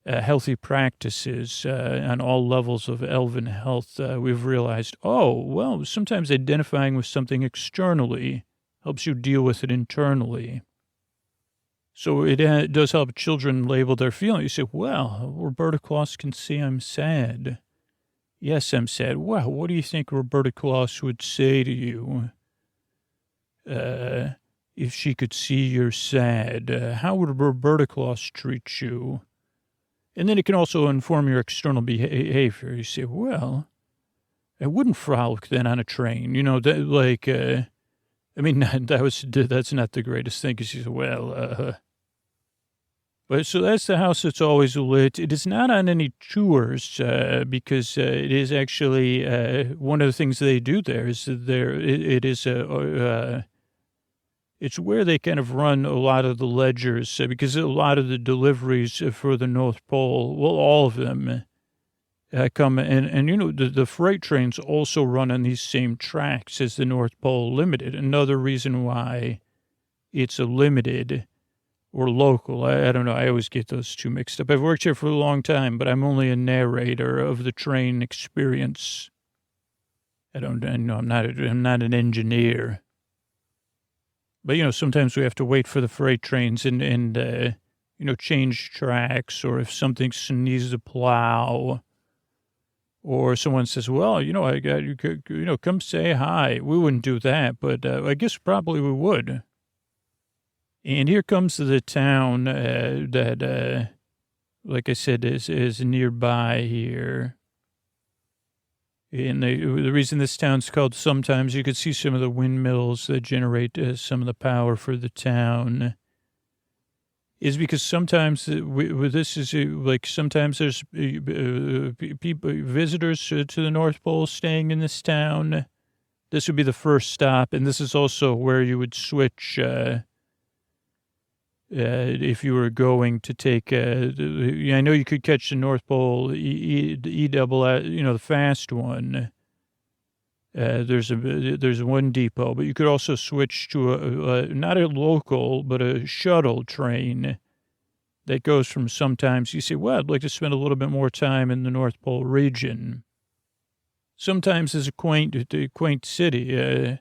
B: healthy practices on all levels of elven health, we've realized, oh, well, sometimes identifying with something externally helps you deal with it internally. So it does help children label their feelings. You say, well, Roberta Claus can say I'm sad. Yes, I'm sad. Well, what do you think Roberta Claus would say to you if she could see you're sad? How would Roberta Claus treat you? And then it can also inform your external behavior. You say, well, I wouldn't frolic then on a train. That's not the greatest thing. Because you say, well, but so that's the house that's always lit. It is not on any tours because it is actually one of the things they do there is it's where they kind of run a lot of the ledgers because a lot of the deliveries for the North Pole, well, all of them come and the freight trains also run on these same tracks as the North Pole Limited. Another reason why it's a limited or local. I don't know. I always get those two mixed up. I've worked here for a long time, but I'm only a narrator of the train experience. I'm not an engineer. But, sometimes we have to wait for the freight trains and change tracks, or if something needs to plow, or someone says, well, I got you, come say hi. We wouldn't do that, but I guess probably we would. And here comes the town that, like I said, is nearby here. And the reason this town's called Sometimes, you could see some of the windmills that generate some of the power for the town, is because sometimes sometimes there's people, visitors to the North Pole staying in this town. This would be the first stop, and this is also where you would switch if you were going to take, I know you could catch the North Pole the fast one. There's one depot, but you could also switch to not a local, but a shuttle train that goes from Sometimes. You say, well, I'd like to spend a little bit more time in the North Pole region. Sometimes it's a quaint city,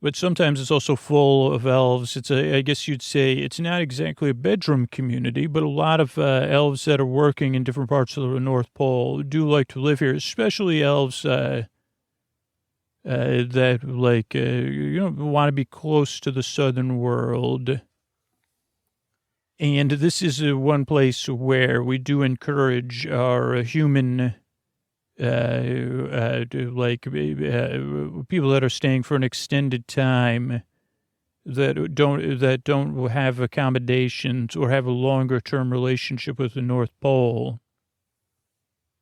B: but sometimes it's also full of elves. I guess you'd say it's not exactly a bedroom community, but a lot of elves that are working in different parts of the North Pole do like to live here, especially elves that want to be close to the southern world. And this is one place where we do encourage our human people that are staying for an extended time that don't have accommodations or have a longer term relationship with the North Pole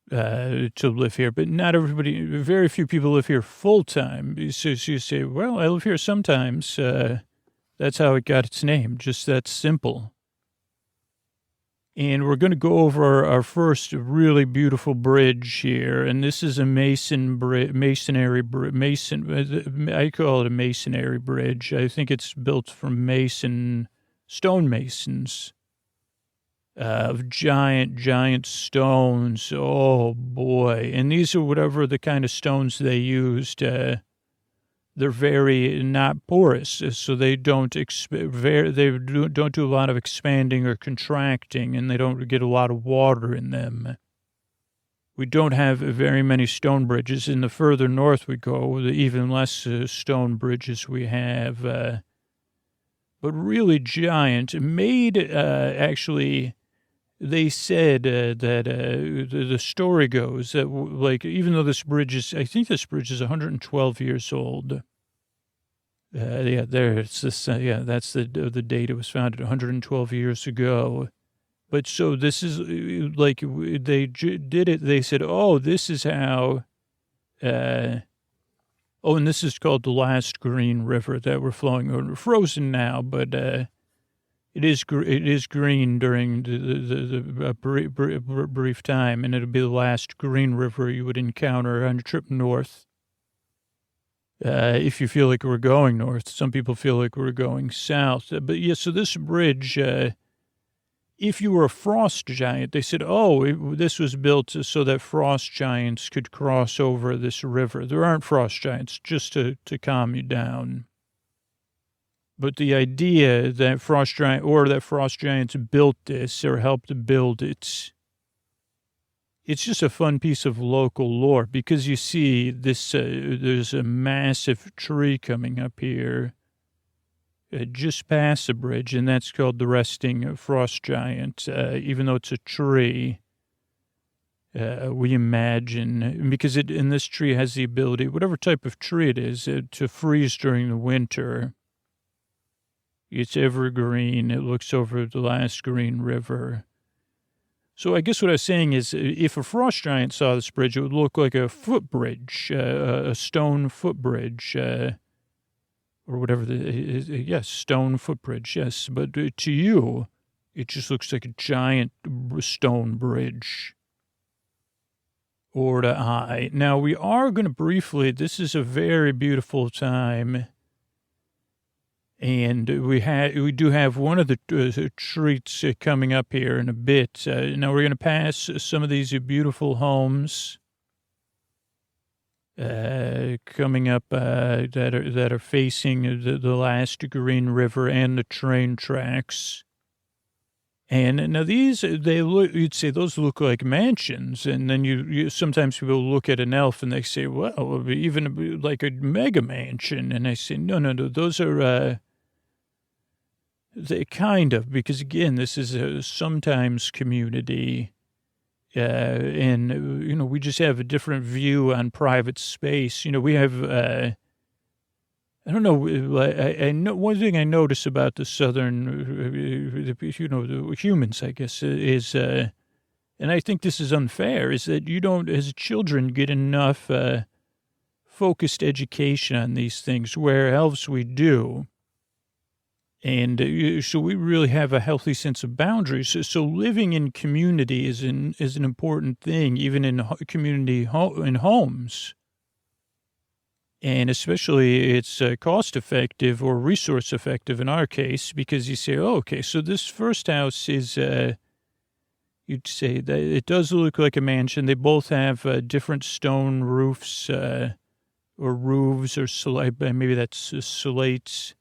B: to live here. But not everybody, very few people live here full time. So you say, well, I live here sometimes. That's how it got its name. Just that simple. And we're going to go over our first really beautiful bridge here. And this is a masonry bridge. I call it a masonry bridge. I think it's built from stonemasons. of giant stones. Oh, boy. And these are whatever the kind of stones they used. They're very not porous, so they don't don't do a lot of expanding or contracting, and they don't get a lot of water in them. We don't have very many stone bridges. In the further north we go, the even less stone bridges we have. But really giant. Made, actually, they said that the story goes that, like, even though this bridge is, I think this bridge is 112 years old. Yeah, there it's this. Yeah, that's the date it was founded, 112 years ago. But so this is like they did it. They said, "Oh, this is how." Oh, and this is called the last green river that we're flowing over. Frozen now, but it is green during the brief time, and it'll be the last green river you would encounter on a trip north. If you feel like we're going north, some people feel like we're going south. But yeah, so this bridge, if you were a frost giant, they said, this was built so that frost giants could cross over this river. There aren't frost giants, just to calm you down. But the idea that frost giants built this or helped build it, it's just a fun piece of local lore, because you see this, there's a massive tree coming up here just past the bridge, and that's called the resting frost giant. Even though it's a tree, we imagine, because and this tree has the ability, whatever type of tree it is, to freeze during the winter. It's evergreen. It looks over the last green river. So I guess what I was saying is, if a frost giant saw this bridge, it would look like a footbridge, a stone footbridge, or whatever yes, stone footbridge, yes. But to you, it just looks like a giant stone bridge. Or to I. Now, we are going to briefly, this is a very beautiful time, and we do have one of the treats coming up here in a bit. Now, we're going to pass some of these beautiful homes coming up that are facing the last green river and the train tracks. And now these, you'd say those look like mansions. And then you sometimes people look at an elf and they say, well, even like a mega mansion. And I say, no, those are, they kind of, because again, this is a sometimes community. And, we just have a different view on private space. We have, I don't know, I know one thing I notice about the southern, the humans, I guess, is, and I think this is unfair, is that you don't, as children, get enough focused education on these things, where elves we do. And so we really have a healthy sense of boundaries. So living in community is an important thing, even in community in homes. And especially it's cost effective or resource effective in our case, because you say, okay, so this first house is, you'd say that it does look like a mansion. They both have different stone roofs or roofs or maybe that's slates.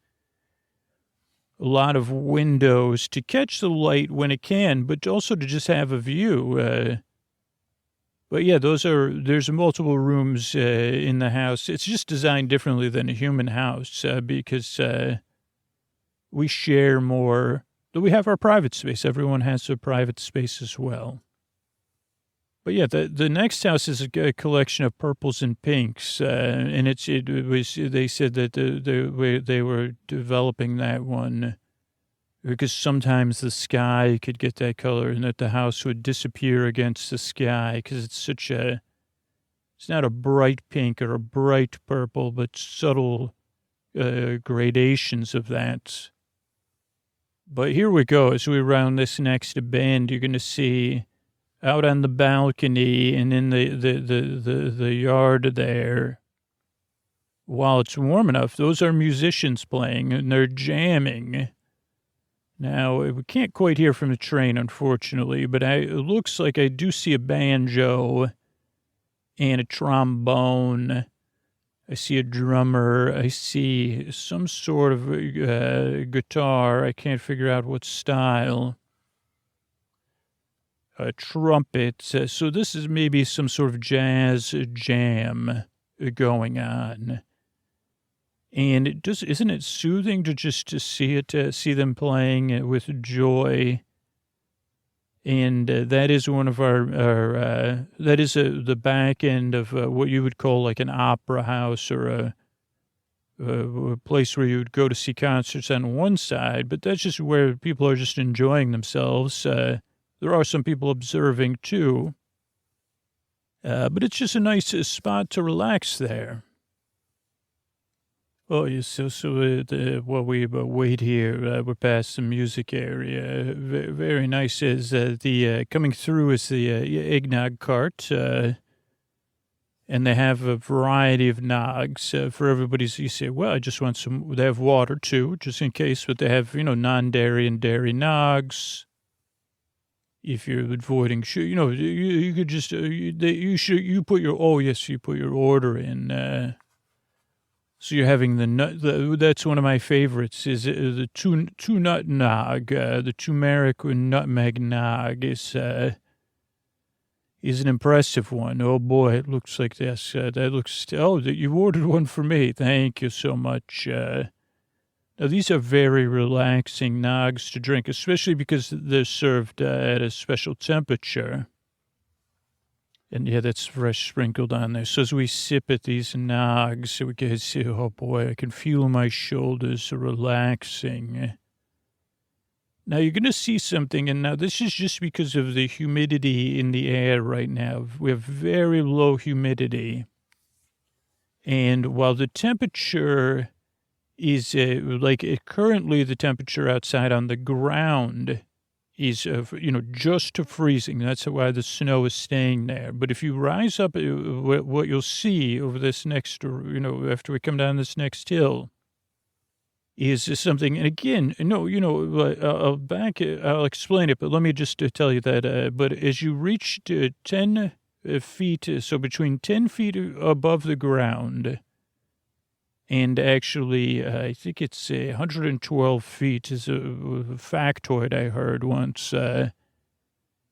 B: A lot of windows to catch the light when it can, but also to just have a view. But yeah, there's multiple rooms in the house. It's just designed differently than a human house because we share more. We have our private space. Everyone has their private space as well. But yeah, the next house is a collection of purples and pinks, and it was. They said that they were developing that one because sometimes the sky could get that color, and that the house would disappear against the sky because it's not a bright pink or a bright purple, but subtle gradations of that. But here we go. As we round this next bend, you're going to see out on the balcony and in the yard there, while it's warm enough, those are musicians playing and they're jamming. Now, we can't quite hear from the train, unfortunately, but it looks like I do see a banjo and a trombone. I see a drummer. I see some sort of guitar. I can't figure out what style. A trumpet. So this is maybe some sort of jazz jam going on. And isn't it soothing to see them playing with joy? And that is one of that is the back end of what you would call like an opera house or a place where you would go to see concerts on one side, but that's just where people are just enjoying themselves. There are some people observing too, but it's just a nice spot to relax there. Oh, yes. While we wait here, we're past the music area. Very nice is coming through is the eggnog cart, and they have a variety of nogs for everybody's. You say, well, I just want some. They have water too, just in case, but they have non-dairy and dairy nogs. If you're avoiding sugar, you could just you put your order in. So you're having the nut. That's one of my favorites. Is the two nut nog? The turmeric and nutmeg nog is an impressive one. Oh boy, it looks like this. That looks. Oh, you ordered one for me. Thank you so much. Now these are very relaxing nogs to drink, especially because they're served at a special temperature. And yeah, that's fresh sprinkled on there. So as we sip at these nogs, we can see, oh boy, I can feel my shoulders relaxing. Now you're going to see something, and now this is just because of the humidity in the air right now. We have very low humidity. And while the temperature is currently the temperature outside on the ground is, just to freezing. That's why the snow is staying there. But if you rise up, what you'll see over this next, after we come down this next hill, is something. And again, I'll explain it, but let me just tell you that. But as you reach 10 feet, so between 10 feet above the ground, and actually, I think it's 112 feet is a factoid I heard once. The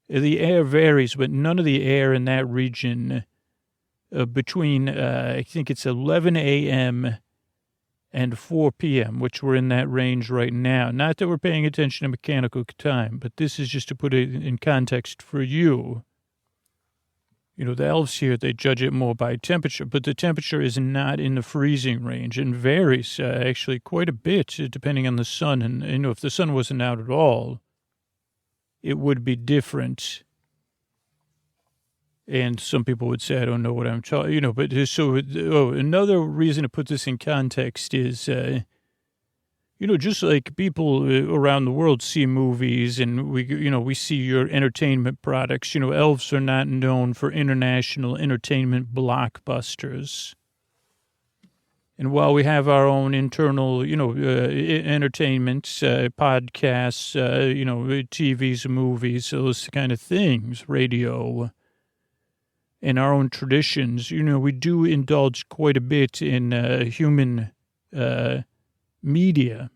B: air varies, but none of the air in that region between, I think it's 11 a.m. and 4 p.m., which we're in that range right now. Not that we're paying attention to mechanical time, but this is just to put it in context for you. The elves here, they judge it more by temperature, but the temperature is not in the freezing range and varies actually quite a bit depending on the sun. And, if the sun wasn't out at all, it would be different. And some people would say, I don't know what I'm talking, but so, another reason to put this in context is, just like people around the world see movies and we see your entertainment products, elves are not known for international entertainment blockbusters. And while we have our own internal, entertainment, podcasts, TVs, movies, those kind of things, radio, and our own traditions, we do indulge quite a bit in human media.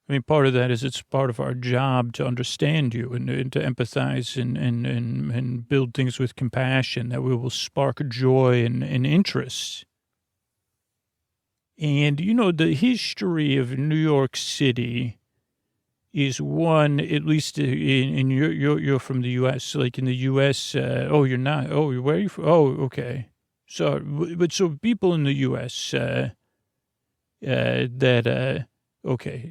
B: I mean, part of that is it's part of our job to understand you and to empathize and build things with compassion that will spark joy and interest. And, the history of New York City is one, at least in you're from the U.S., like in the U.S., you're not, where are you from? Oh, okay. So people in the U.S., okay.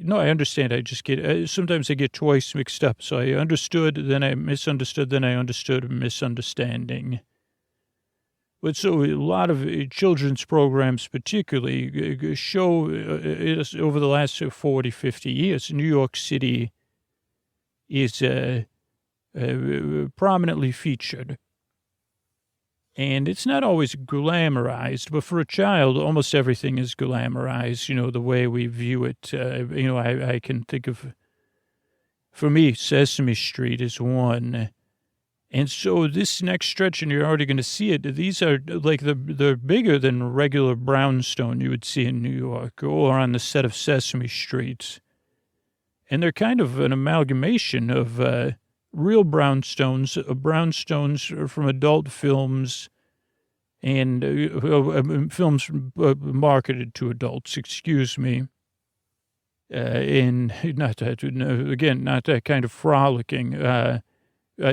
B: No, I understand. I just get, sometimes I get twice mixed up. So I understood, then I misunderstood, then I understood misunderstanding. But so a lot of children's programs particularly show over the last 40, 50 years, New York City is prominently featured. And it's not always glamorized, but for a child, almost everything is glamorized, the way we view it. I can think of, for me, Sesame Street is one. And so this next stretch, and you're already going to see it, these are like they're bigger than regular brownstone you would see in New York or on the set of Sesame Street. And they're kind of an amalgamation of real brownstones from adult films and films marketed to adults, excuse me. And not that kind of frolicking,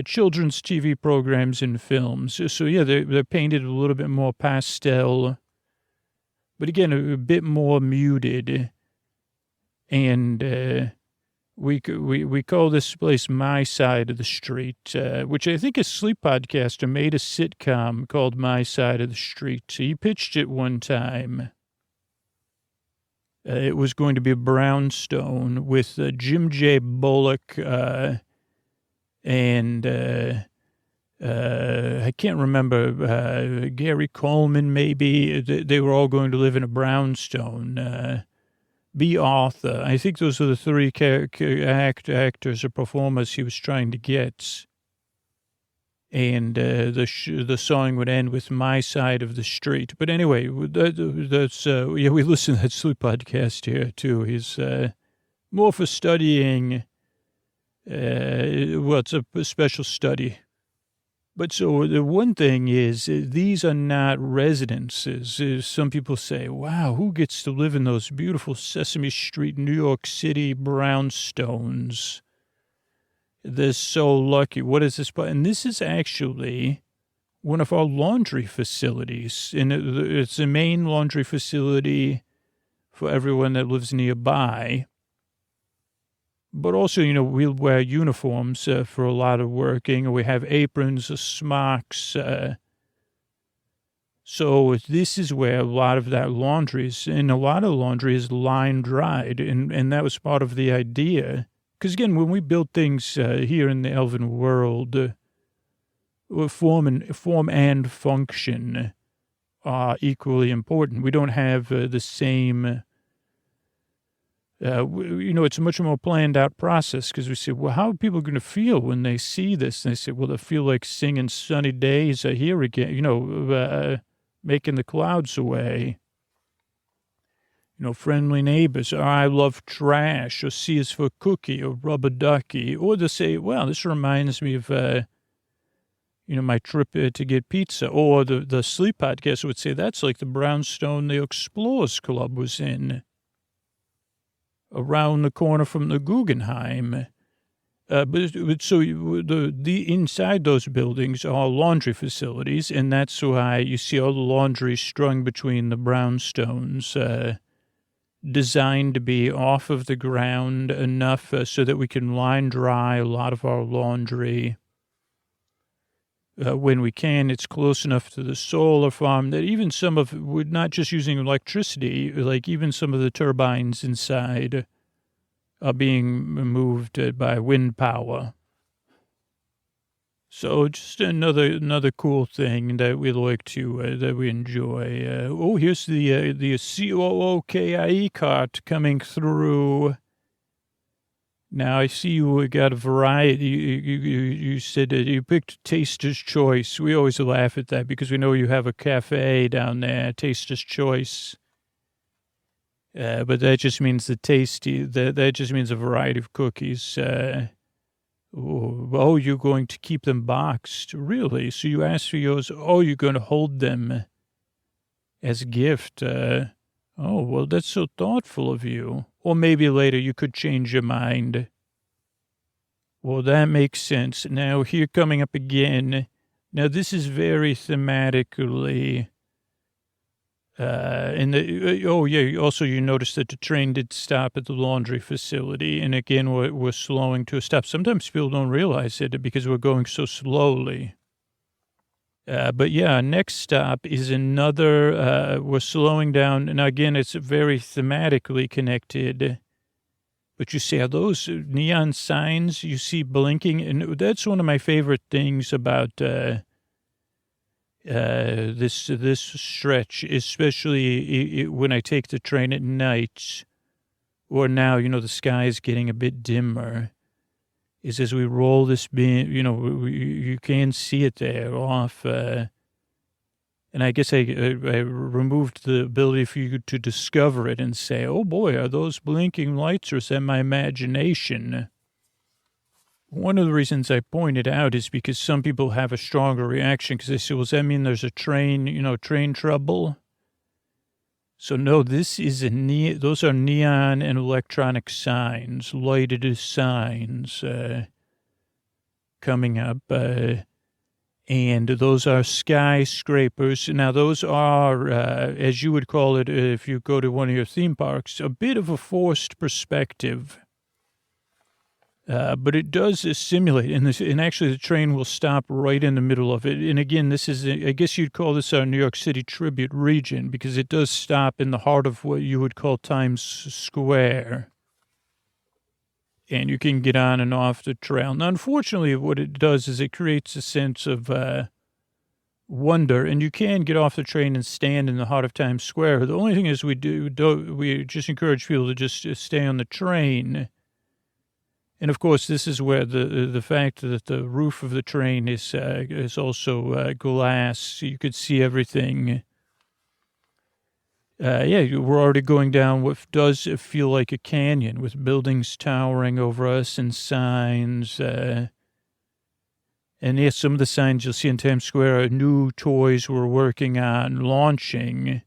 B: children's TV programs and films. So yeah, they're painted a little bit more pastel, but again, a bit more muted. And we call this place My Side of the Street, which I think a sleep podcaster made a sitcom called My Side of the Street. He pitched it one time. It was going to be a brownstone with Jim J. Bullock and I can't remember, Gary Coleman maybe. They were all going to live in a brownstone. B. Arthur. I think those are the three actors or performers he was trying to get. And the song would end with My Side of the Street. But anyway, that's we listen to that sleep podcast here too. He's more for studying. It's a special study. But so the one thing is, these are not residences. Some people say, wow, who gets to live in those beautiful Sesame Street, New York City brownstones? They're so lucky. What is this? And this is actually one of our laundry facilities. And it's a main laundry facility for everyone that lives nearby. But also, we'll wear uniforms for a lot of working. We have aprons, smocks. So this is where a lot of that laundry is, and a lot of laundry is line dried. And that was part of the idea. Because, again, when we build things here in the elven world, form and function are equally important. We don't have the same... it's a much more planned out process because we say, well, how are people going to feel when they see this? And they say, well, they feel like singing Sunny Days are here again, making the clouds away. Friendly neighbors, or I love trash, or C is for cookie, or rubber ducky. Or they say, well, this reminds me of, my trip to get pizza. Or the sleep podcast would say, that's like the brownstone the Explorers Club was in. Around the corner from the Guggenheim. But so the inside those buildings are laundry facilities, and that's why you see all the laundry strung between the brownstones, designed to be off of the ground enough so that we can line dry a lot of our laundry. When we can, it's close enough to the solar farm that even we're not just using electricity, like even some of the turbines inside are being moved by wind power. So just another cool thing that we like to, that we enjoy. Here's the COOKIE cart coming through. Now, I see you got a variety. You said that you picked Taster's Choice. We always laugh at that because we know you have a cafe down there, Taster's Choice. But that just means that just means a variety of cookies. You're going to keep them boxed. Really? So you asked for yours. You're going to hold them as a gift. Well, that's so thoughtful of you. Or maybe later you could change your mind. Well, that makes sense. Now, here coming up again. Now, this is very thematically. Also, you noticed that the train did stop at the laundry facility. And again, we're slowing to a stop. Sometimes people don't realize it because we're going so slowly. But yeah, next stop is another, we're slowing down. And again, it's very thematically connected. But you see how those neon signs you see blinking, and that's one of my favorite things about this stretch, especially when I take the train at night, or now, the sky is getting a bit dimmer, is as we roll this beam, you can see it there off, and I guess I removed the ability for you to discover it and say, oh boy, are those blinking lights or is that my imagination? One of the reasons I pointed out is because some people have a stronger reaction because they say, well, does that mean there's a train, train trouble? So no, this is those are neon and electronic signs, lighted signs coming up. And those are skyscrapers. Now, those are, as you would call it, if you go to one of your theme parks, a bit of a forced perspective. But it does simulate, and actually the train will stop right in the middle of it. And again, this is, I guess you'd call this our New York City tribute region, because it does stop in the heart of what you would call Times Square. And you can get on and off the trail. Now, unfortunately, what it does is it creates a sense of wonder, and you can get off the train and stand in the heart of Times Square. The only thing is we just encourage people to just stay on the train. And, of course, this is where the fact that the roof of the train is also glass, so you could see everything. We're already going down what does feel like a canyon with buildings towering over us and signs. And, yes, some of the signs you'll see in Times Square are new toys we're working on launching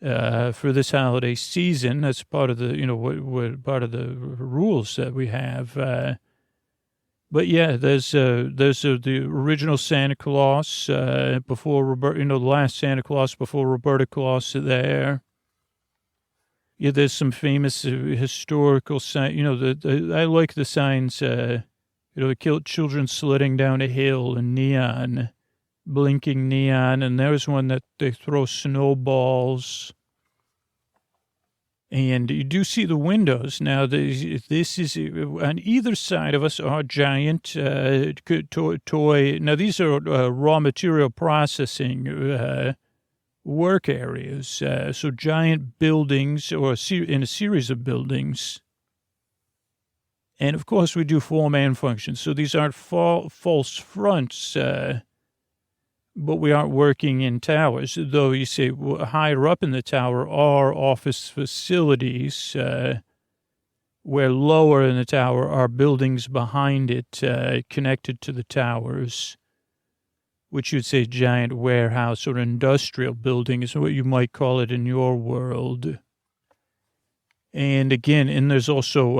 B: for this holiday season. That's part of the, what part of the rules that we have. But yeah, there's the original Santa Claus before Roberta, the last Santa Claus before Roberta Claus there. Yeah, there's some famous historical signs. I like the signs. The children sledding down a hill and neon, blinking neon, and there's one that they throw snowballs. And you do see the windows. Now, this is, on either side of us are giant toy. Now, these are raw material processing work areas. So giant buildings or in a series of buildings. And, of course, we do four-man functions. So these aren't false fronts, but we aren't working in towers, though you say higher up in the tower are office facilities, where lower in the tower are buildings behind it connected to the towers, which you'd say giant warehouse or industrial building is what you might call it in your world. And again, and there's also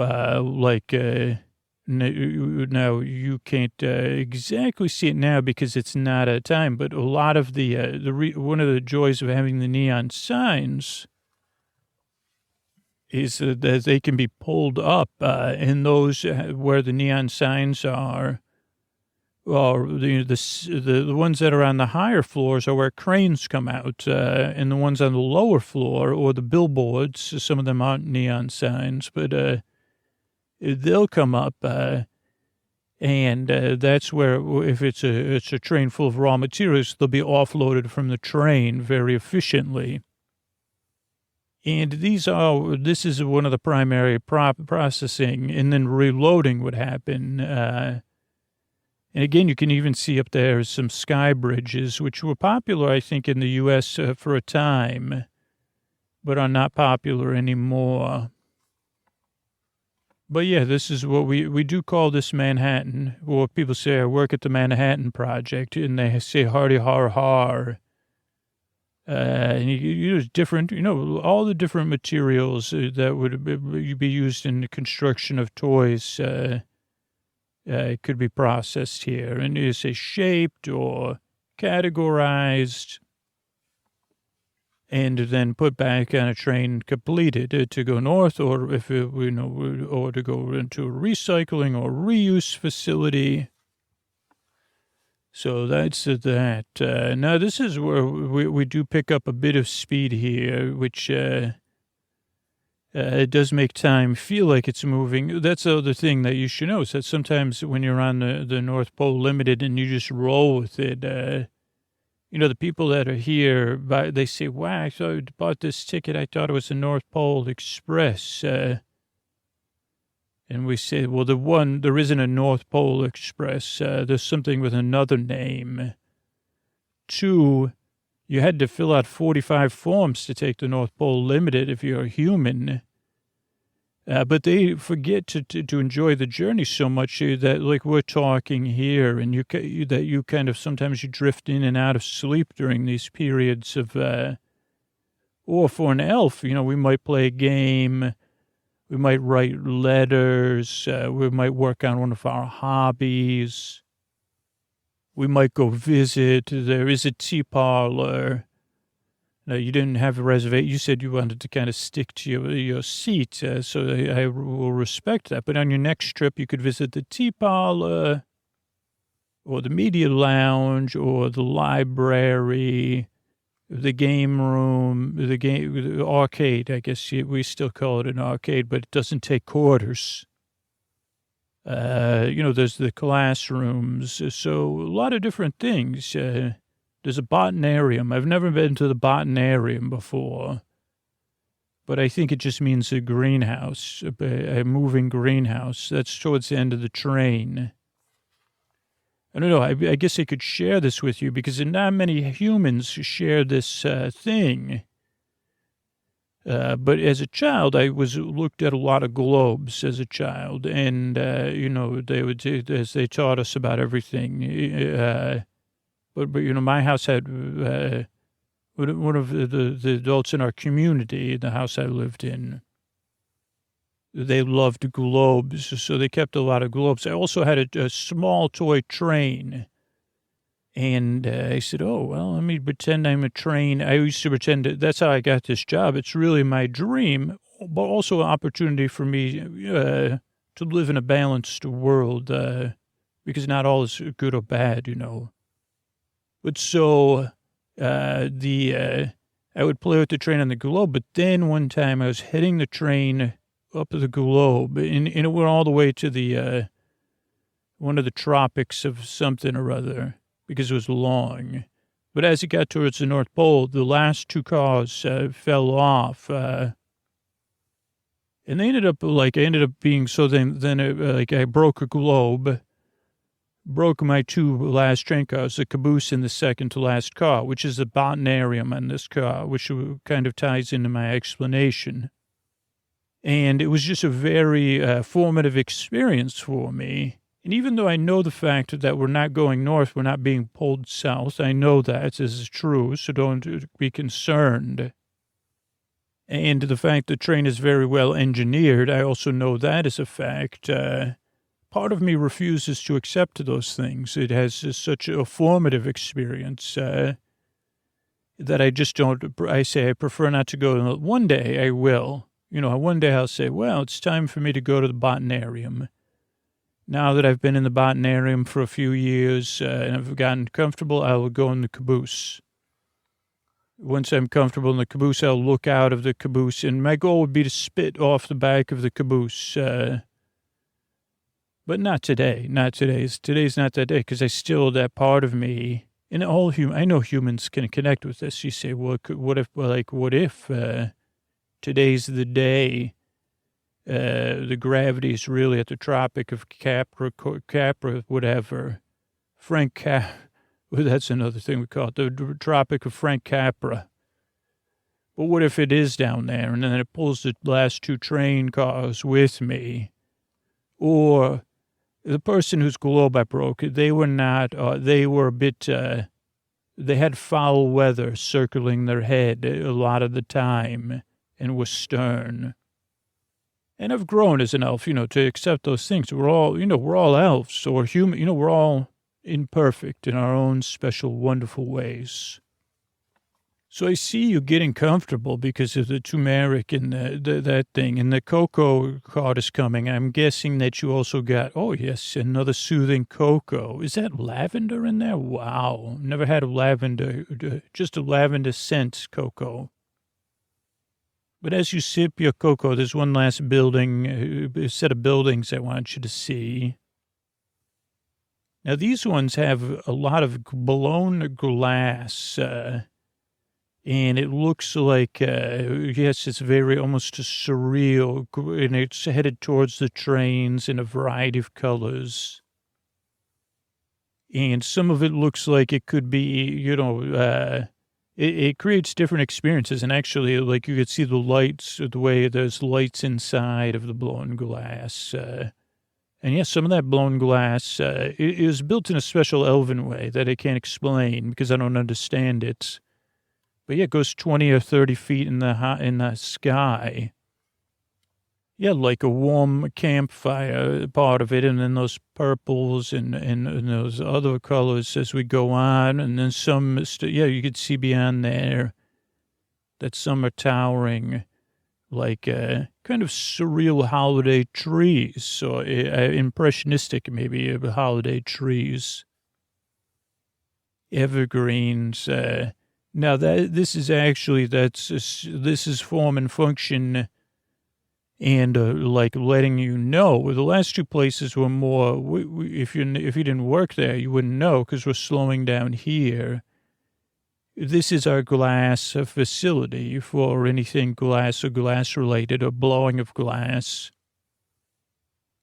B: now, you can't exactly see it now because it's not a time, but a lot of one of the joys of having the neon signs is that they can be pulled up, and those where the neon signs are, or the ones that are on the higher floors are where cranes come out, and the ones on the lower floor, or the billboards, some of them aren't neon signs, but they'll come up, and that's where, if it's a train full of raw materials, they'll be offloaded from the train very efficiently. And this is one of the primary processing, and then reloading would happen. And again, you can even see up there some sky bridges, which were popular, I think, in the U.S. For a time, but are not popular anymore. But yeah, this is what we do call this Manhattan. Or people say, I work at the Manhattan Project, and they say hardy har har. And you use different, all the different materials that would be used in the construction of toys could be processed here. And you say shaped or categorized, and then put back on a train completed to go north, or if or to go into a recycling or reuse facility. So that's that. Now this is where we do pick up a bit of speed here, which it does make time feel like it's moving. That's the other thing that you should know, is that sometimes when you're on the North Pole Limited and you just roll with it, the people that are here, they say, wow, I bought this ticket. I thought it was the North Pole Express. And we say, well, there isn't a North Pole Express. There's something with another name. 2, you had to fill out 45 forms to take the North Pole Limited if you're a human. But they forget to enjoy the journey so much that, like we're talking here, and you kind of sometimes you drift in and out of sleep during these periods of, or for an elf, we might play a game. We might write letters. We might work on one of our hobbies. We might go visit. There is a tea parlor. You didn't have a reservation. You said you wanted to kind of stick to your seat, so I will respect that. But on your next trip, you could visit the tea parlor or the media lounge or the library, the game room, the arcade. I guess we still call it an arcade, but it doesn't take quarters. There's the classrooms. So a lot of different things. There's a Botnerium. I've never been to the Botnerium before, but I think it just means a greenhouse, a moving greenhouse. That's towards the end of the train. I don't know. I guess I could share this with you because not many humans share this thing. But as a child, I looked at a lot of globes as a child, and they taught us about everything. But my house had one of the adults in our community, the house I lived in. They loved globes, so they kept a lot of globes. I also had a small toy train. And I said, oh, well, let me pretend I'm a train. I used to pretend that's how I got this job. It's really my dream, but also an opportunity for me to live in a balanced world because not all is good or bad, But so I would play with the train on the globe. But then one time I was heading the train up the globe, and it went all the way to the one of the tropics of something or other because it was long. But as it got towards the North Pole, the last 2 cars fell off. And they ended up being so then I broke a globe. Broke my 2 last train cars, the caboose and the second to last car, which is the Botnerium on this car, which kind of ties into my explanation. And it was just a very formative experience for me. And even though I know the fact that we're not going north, we're not being pulled south, I know that this is true, so don't be concerned. And the fact the train is very well engineered, I also know that is a fact. Part of me refuses to accept those things. It has such a formative experience that I just don't, I say I prefer not to go. One day I will. One day I'll say, well, it's time for me to go to the Botnerium. Now that I've been in the Botnerium for a few years and I've gotten comfortable, I will go in the caboose. Once I'm comfortable in the caboose, I'll look out of the caboose, and my goal would be to spit off the back of the caboose. But not today. Not today. Today's not that day because I still, that part of me, and I know humans can connect with this. You say, well, what if today's the day? The gravity is really at the Tropic of Capra, whatever. Well, that's another thing we call it, the Tropic of Frank Capra. But what if it is down there and then it pulls the last 2 train cars with me? Or the person whose globe I broke, they were not, they were a bit, they had foul weather circling their head a lot of the time and were stern. And I've grown as an elf, to accept those things. We're all elves or human, we're all imperfect in our own special, wonderful ways. So I see you getting comfortable because of the turmeric and that thing. And the cocoa card is coming. I'm guessing that you also got, oh, yes, another soothing cocoa. Is that lavender in there? Wow. Never had a lavender, just a lavender scent cocoa. But as you sip your cocoa, there's one last set of buildings I want you to see. Now, these ones have a lot of blown glass, and it looks like, yes, it's very almost surreal, and it's headed towards the trains in a variety of colors. And some of it looks like it could be, it creates different experiences. And actually, like you could see the lights, the way there's lights inside of the blown glass. And yes, some of that blown glass is built in a special elven way that I can't explain because I don't understand it. But yeah, it goes 20 or 30 feet in the sky. Yeah, like a warm campfire part of it, and then those purples and those other colors as we go on, and then some, you could see beyond there that some are towering like kind of surreal holiday trees, so impressionistic maybe holiday trees, evergreens. Now this is form and function, and like letting you know. The last two places were more. If you didn't work there, you wouldn't know because we're slowing down here. This is our glass facility for anything glass or glass related, or blowing of glass,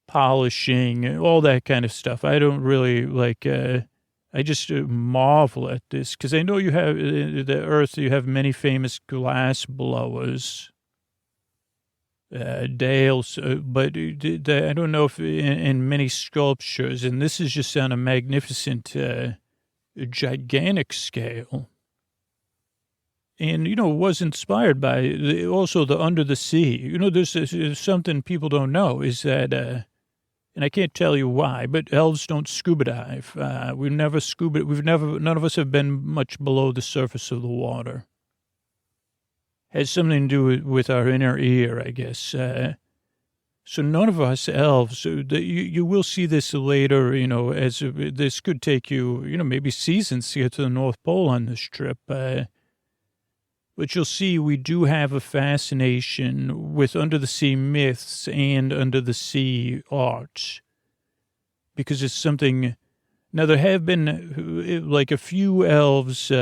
B: polishing, all that kind of stuff. I don't really like, I just marvel at this because I know you have, the earth, you have many famous glass blowers, Dales, but I don't know if in many sculptures, and this is just on a magnificent, gigantic scale. And, was inspired by also the under the sea. There's something people don't know is that, and I can't tell you why, but elves don't scuba dive. None of us have been much below the surface of the water. Has something to do with our inner ear, I guess. So none of us elves, you will see this later, as this could take you, maybe seasons to get to the North Pole on this trip. But you'll see we do have a fascination with under-the-sea myths and under-the-sea art. Because it's something... Now, there have been, like, a few elves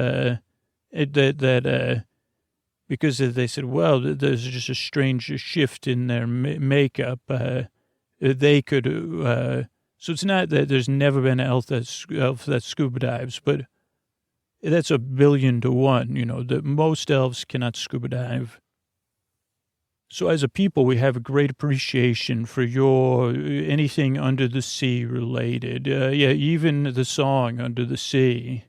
B: because they said, well, there's just a strange shift in their makeup. They could... so it's not that there's never been an elf that scuba dives, but... That's 1,000,000,000 to 1, that most elves cannot scuba dive. So as a people, we have a great appreciation for anything under the sea related. Even the song Under the Sea.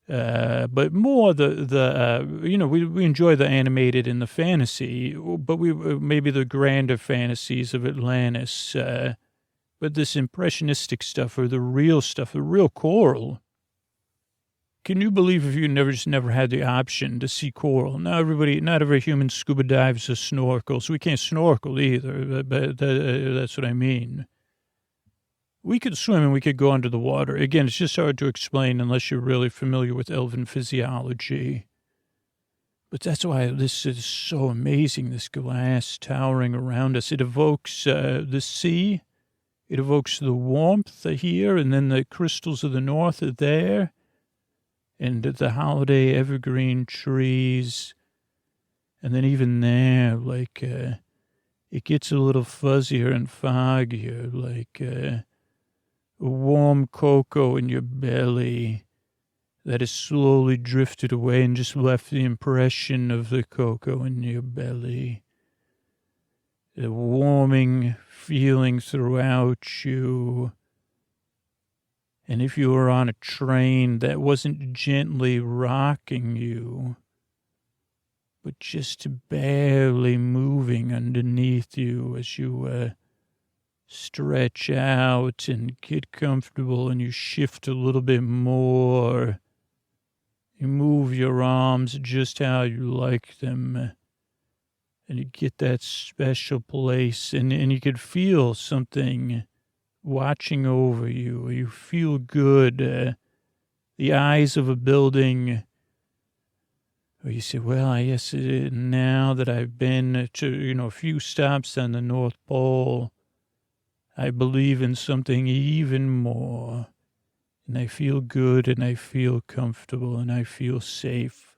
B: But more we enjoy the animated and the fantasy, but maybe the grander fantasies of Atlantis. But this impressionistic stuff or the real stuff, the real coral. Can you believe if you never had the option to see coral? Not every human scuba dives or snorkels. We can't snorkel either, but that's what I mean. We could swim and we could go under the water. Again, it's just hard to explain unless you're really familiar with elven physiology. But that's why this is so amazing, this glass towering around us. It evokes the sea. It evokes the warmth here, and then the crystals of the north are there. And the holiday evergreen trees. And then even there, like, it gets a little fuzzier and foggier, like a warm cocoa in your belly that has slowly drifted away and just left the impression of the cocoa in your belly. The warming feeling throughout you. And if you were on a train that wasn't gently rocking you, but just barely moving underneath you as you stretch out and get comfortable and you shift a little bit more, you move your arms just how you like them, and you get that special place, and you could feel something watching over you. You feel good. The eyes of a building where you say, well, I guess now that I've been to, a few stops on the North Pole, I believe in something even more. And I feel good, and I feel comfortable, and I feel safe.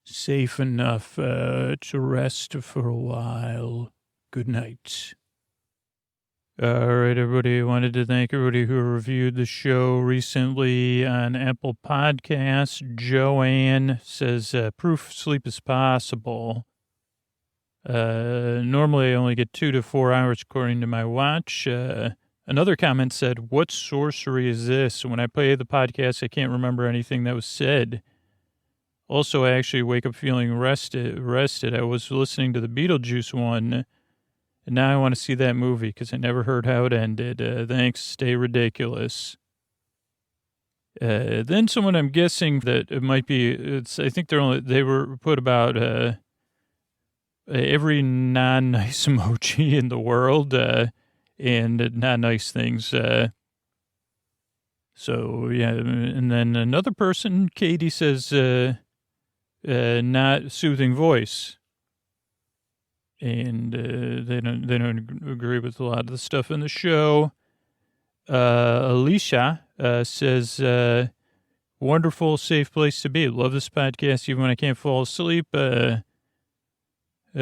B: Safe enough to rest for a while. Good night. All right, everybody. I wanted to thank everybody who reviewed the show recently on Apple Podcasts. Joanne says, proof sleep is possible. Normally, I only get 2 to 4 hours according to my watch. Another comment said, what sorcery is this? When I play the podcast, I can't remember anything that was said. Also, I actually wake up feeling rested. I was listening to the Beetlejuice one, and now I want to see that movie because I never heard how it ended. Thanks. Stay ridiculous. Then someone, I'm guessing that it might be, I think they were put about every non-nice emoji in the world and not nice things. So, yeah. And then another person, Katie, says, not soothing voice. And they don't agree with a lot of the stuff in the show. Alicia says, wonderful, safe place to be. Love this podcast even when I can't fall asleep.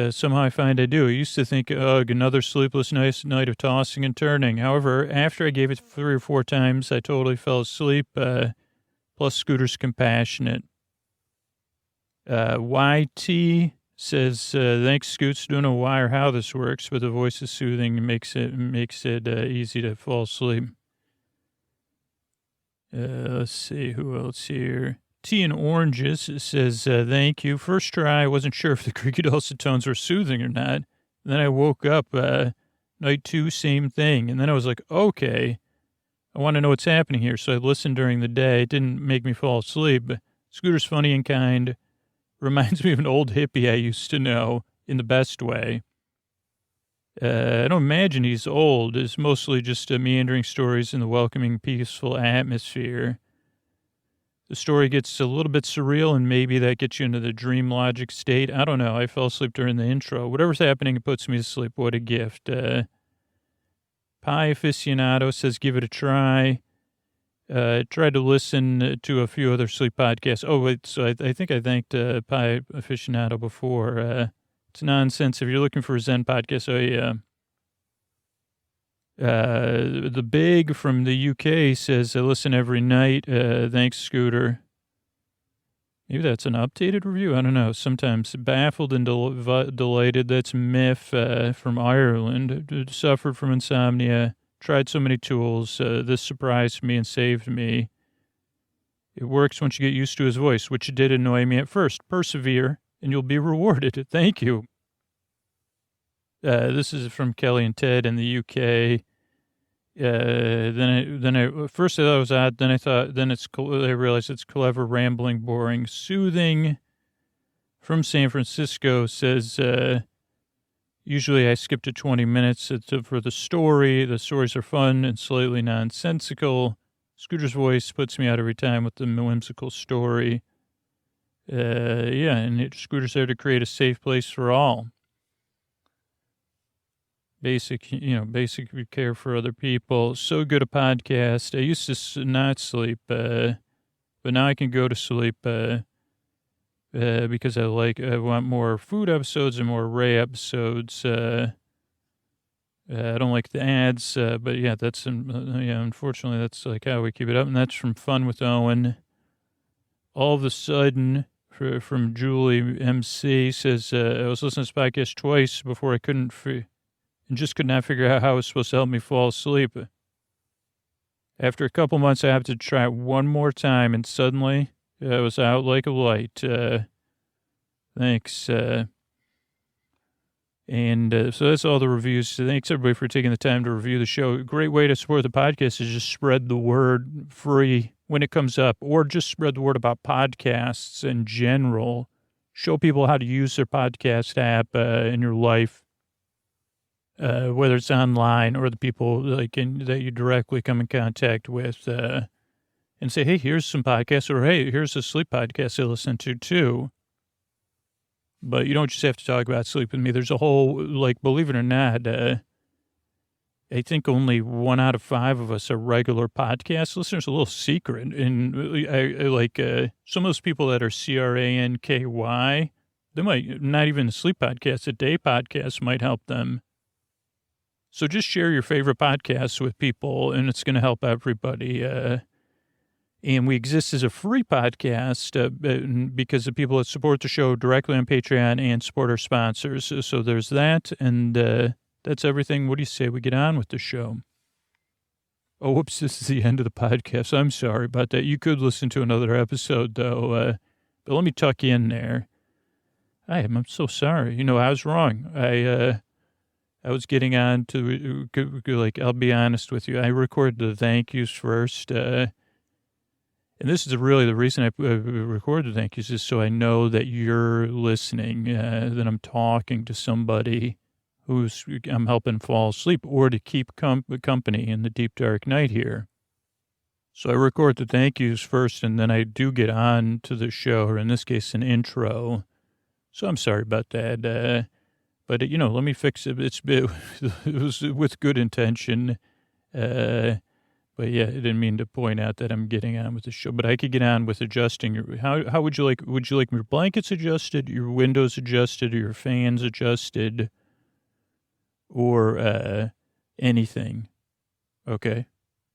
B: Somehow I find I do. I used to think, ugh, another sleepless night of tossing and turning. However, after I gave it 3 or 4 times, I totally fell asleep. Plus, Scooter's compassionate. YT says, thanks, Scoots. Don't know why or how this works, but the voice is soothing and makes it easy to fall asleep. Let's see, who else here? Tea and Oranges says, thank you. First try, I wasn't sure if the creaky dulcet tones were soothing or not. Then I woke up, night 2, same thing. And then I was like, okay, I want to know what's happening here. So I listened during the day. It didn't make me fall asleep. But Scooter's funny and kind. Reminds me of an old hippie I used to know in the best way. I don't imagine he's old. It's mostly just meandering stories in the welcoming, peaceful atmosphere. The story gets a little bit surreal, and maybe that gets you into the dream logic state. I don't know. I fell asleep during the intro. Whatever's happening, it puts me to sleep. What a gift. Pie Aficionado says, give it a try. Tried to listen to a few other sleep podcasts. Oh, wait, so I think I thanked Pie Aficionado before. It's nonsense. If you're looking for a Zen podcast, the Big from the UK says, I listen every night. Thanks, Scooter. Maybe that's an updated review. I don't know. Sometimes baffled and delighted. That's Miff from Ireland. Suffered from insomnia. Tried so many tools. This surprised me and saved me. It works once you get used to his voice, which did annoy me at first. Persevere, and you'll be rewarded. Thank you. This is from Kelly and Ted in the UK. First I thought it was odd. Then I realized it's clever, rambling, boring, soothing. From San Francisco says, usually I skip to 20 minutes for the story. The stories are fun and slightly nonsensical. Scooter's voice puts me out every time with the whimsical story. And Scooter's there to create a safe place for all. Basic care for other people. So good a podcast. I used to not sleep, but now I can go to sleep because I want more food episodes and more Ray episodes. I don't like the ads, but yeah, unfortunately that's like how we keep it up. And that's from Fun with Owen. All of a sudden, from Julie MC says, I was listening to this podcast twice before I couldn't and just could not figure out how it was supposed to help me fall asleep. After a couple months, I had to try it one more time, and suddenly I was out like a light. Thanks. So that's all the reviews. So thanks, everybody, for taking the time to review the show. A great way to support the podcast is just spread the word free when it comes up, or just spread the word about podcasts in general. Show people how to use their podcast app in your life. Whether it's online or the people that you directly come in contact with, and say, hey, here's some podcasts, or hey, here's a sleep podcast I listen to too. But you don't just have to talk about sleep with me. There's a whole, believe it or not, I think only 1 out of 5 of us are regular podcast listeners. A little secret. And some of those people that are CRANKY, they might not even sleep podcast, a day podcast might help them. So just share your favorite podcasts with people, and it's going to help everybody. And we exist as a free podcast because of people that support the show directly on Patreon and support our sponsors. So there's that, and that's everything. What do you say we get on with the show? Oh, whoops, this is the end of the podcast. I'm sorry about that. You could listen to another episode, though. But let me tuck you in there. I'm so sorry. I was wrong. I was getting on to, I'll be honest with you. I recorded the thank yous first. And this is really the reason I recorded the thank yous is so I know that you're listening, that I'm talking to somebody I'm helping fall asleep or to keep company in the deep, dark night here. So I record the thank yous first, and then I do get on to the show, or in this case, an intro. So I'm sorry about that. But, let me fix it. It was with good intention. But yeah, I didn't mean to point out that I'm getting on with the show, but I could get on with adjusting. How would you like your blankets adjusted, your windows adjusted, or your fans adjusted, or anything? Okay.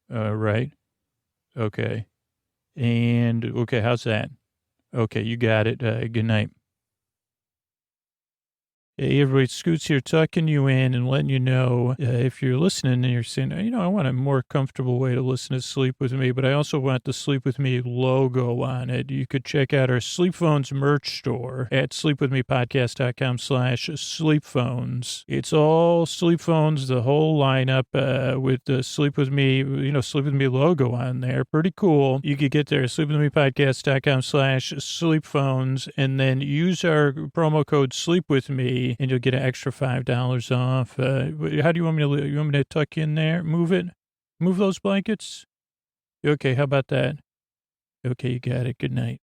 B: Right. Okay. And okay, how's that? Okay, you got it. Good night. Hey, everybody, Scoots here, tucking you in and letting you know if you're listening and you're saying, I want a more comfortable way to listen to Sleep With Me, but I also want the Sleep With Me logo on it. You could check out our Sleep Phones merch store at sleepwithmepodcast.com/sleepphones. It's all sleep phones, the whole lineup with the Sleep With Me, Sleep With Me logo on there. Pretty cool. You could get there at sleepwithmepodcast.com/sleepphones and then use our promo code Sleep With Me, and you'll get an extra $5 off. How do you want me to? You want me to tuck you in there? Move it? Move those blankets? Okay, how about that? Okay, you got it. Good night.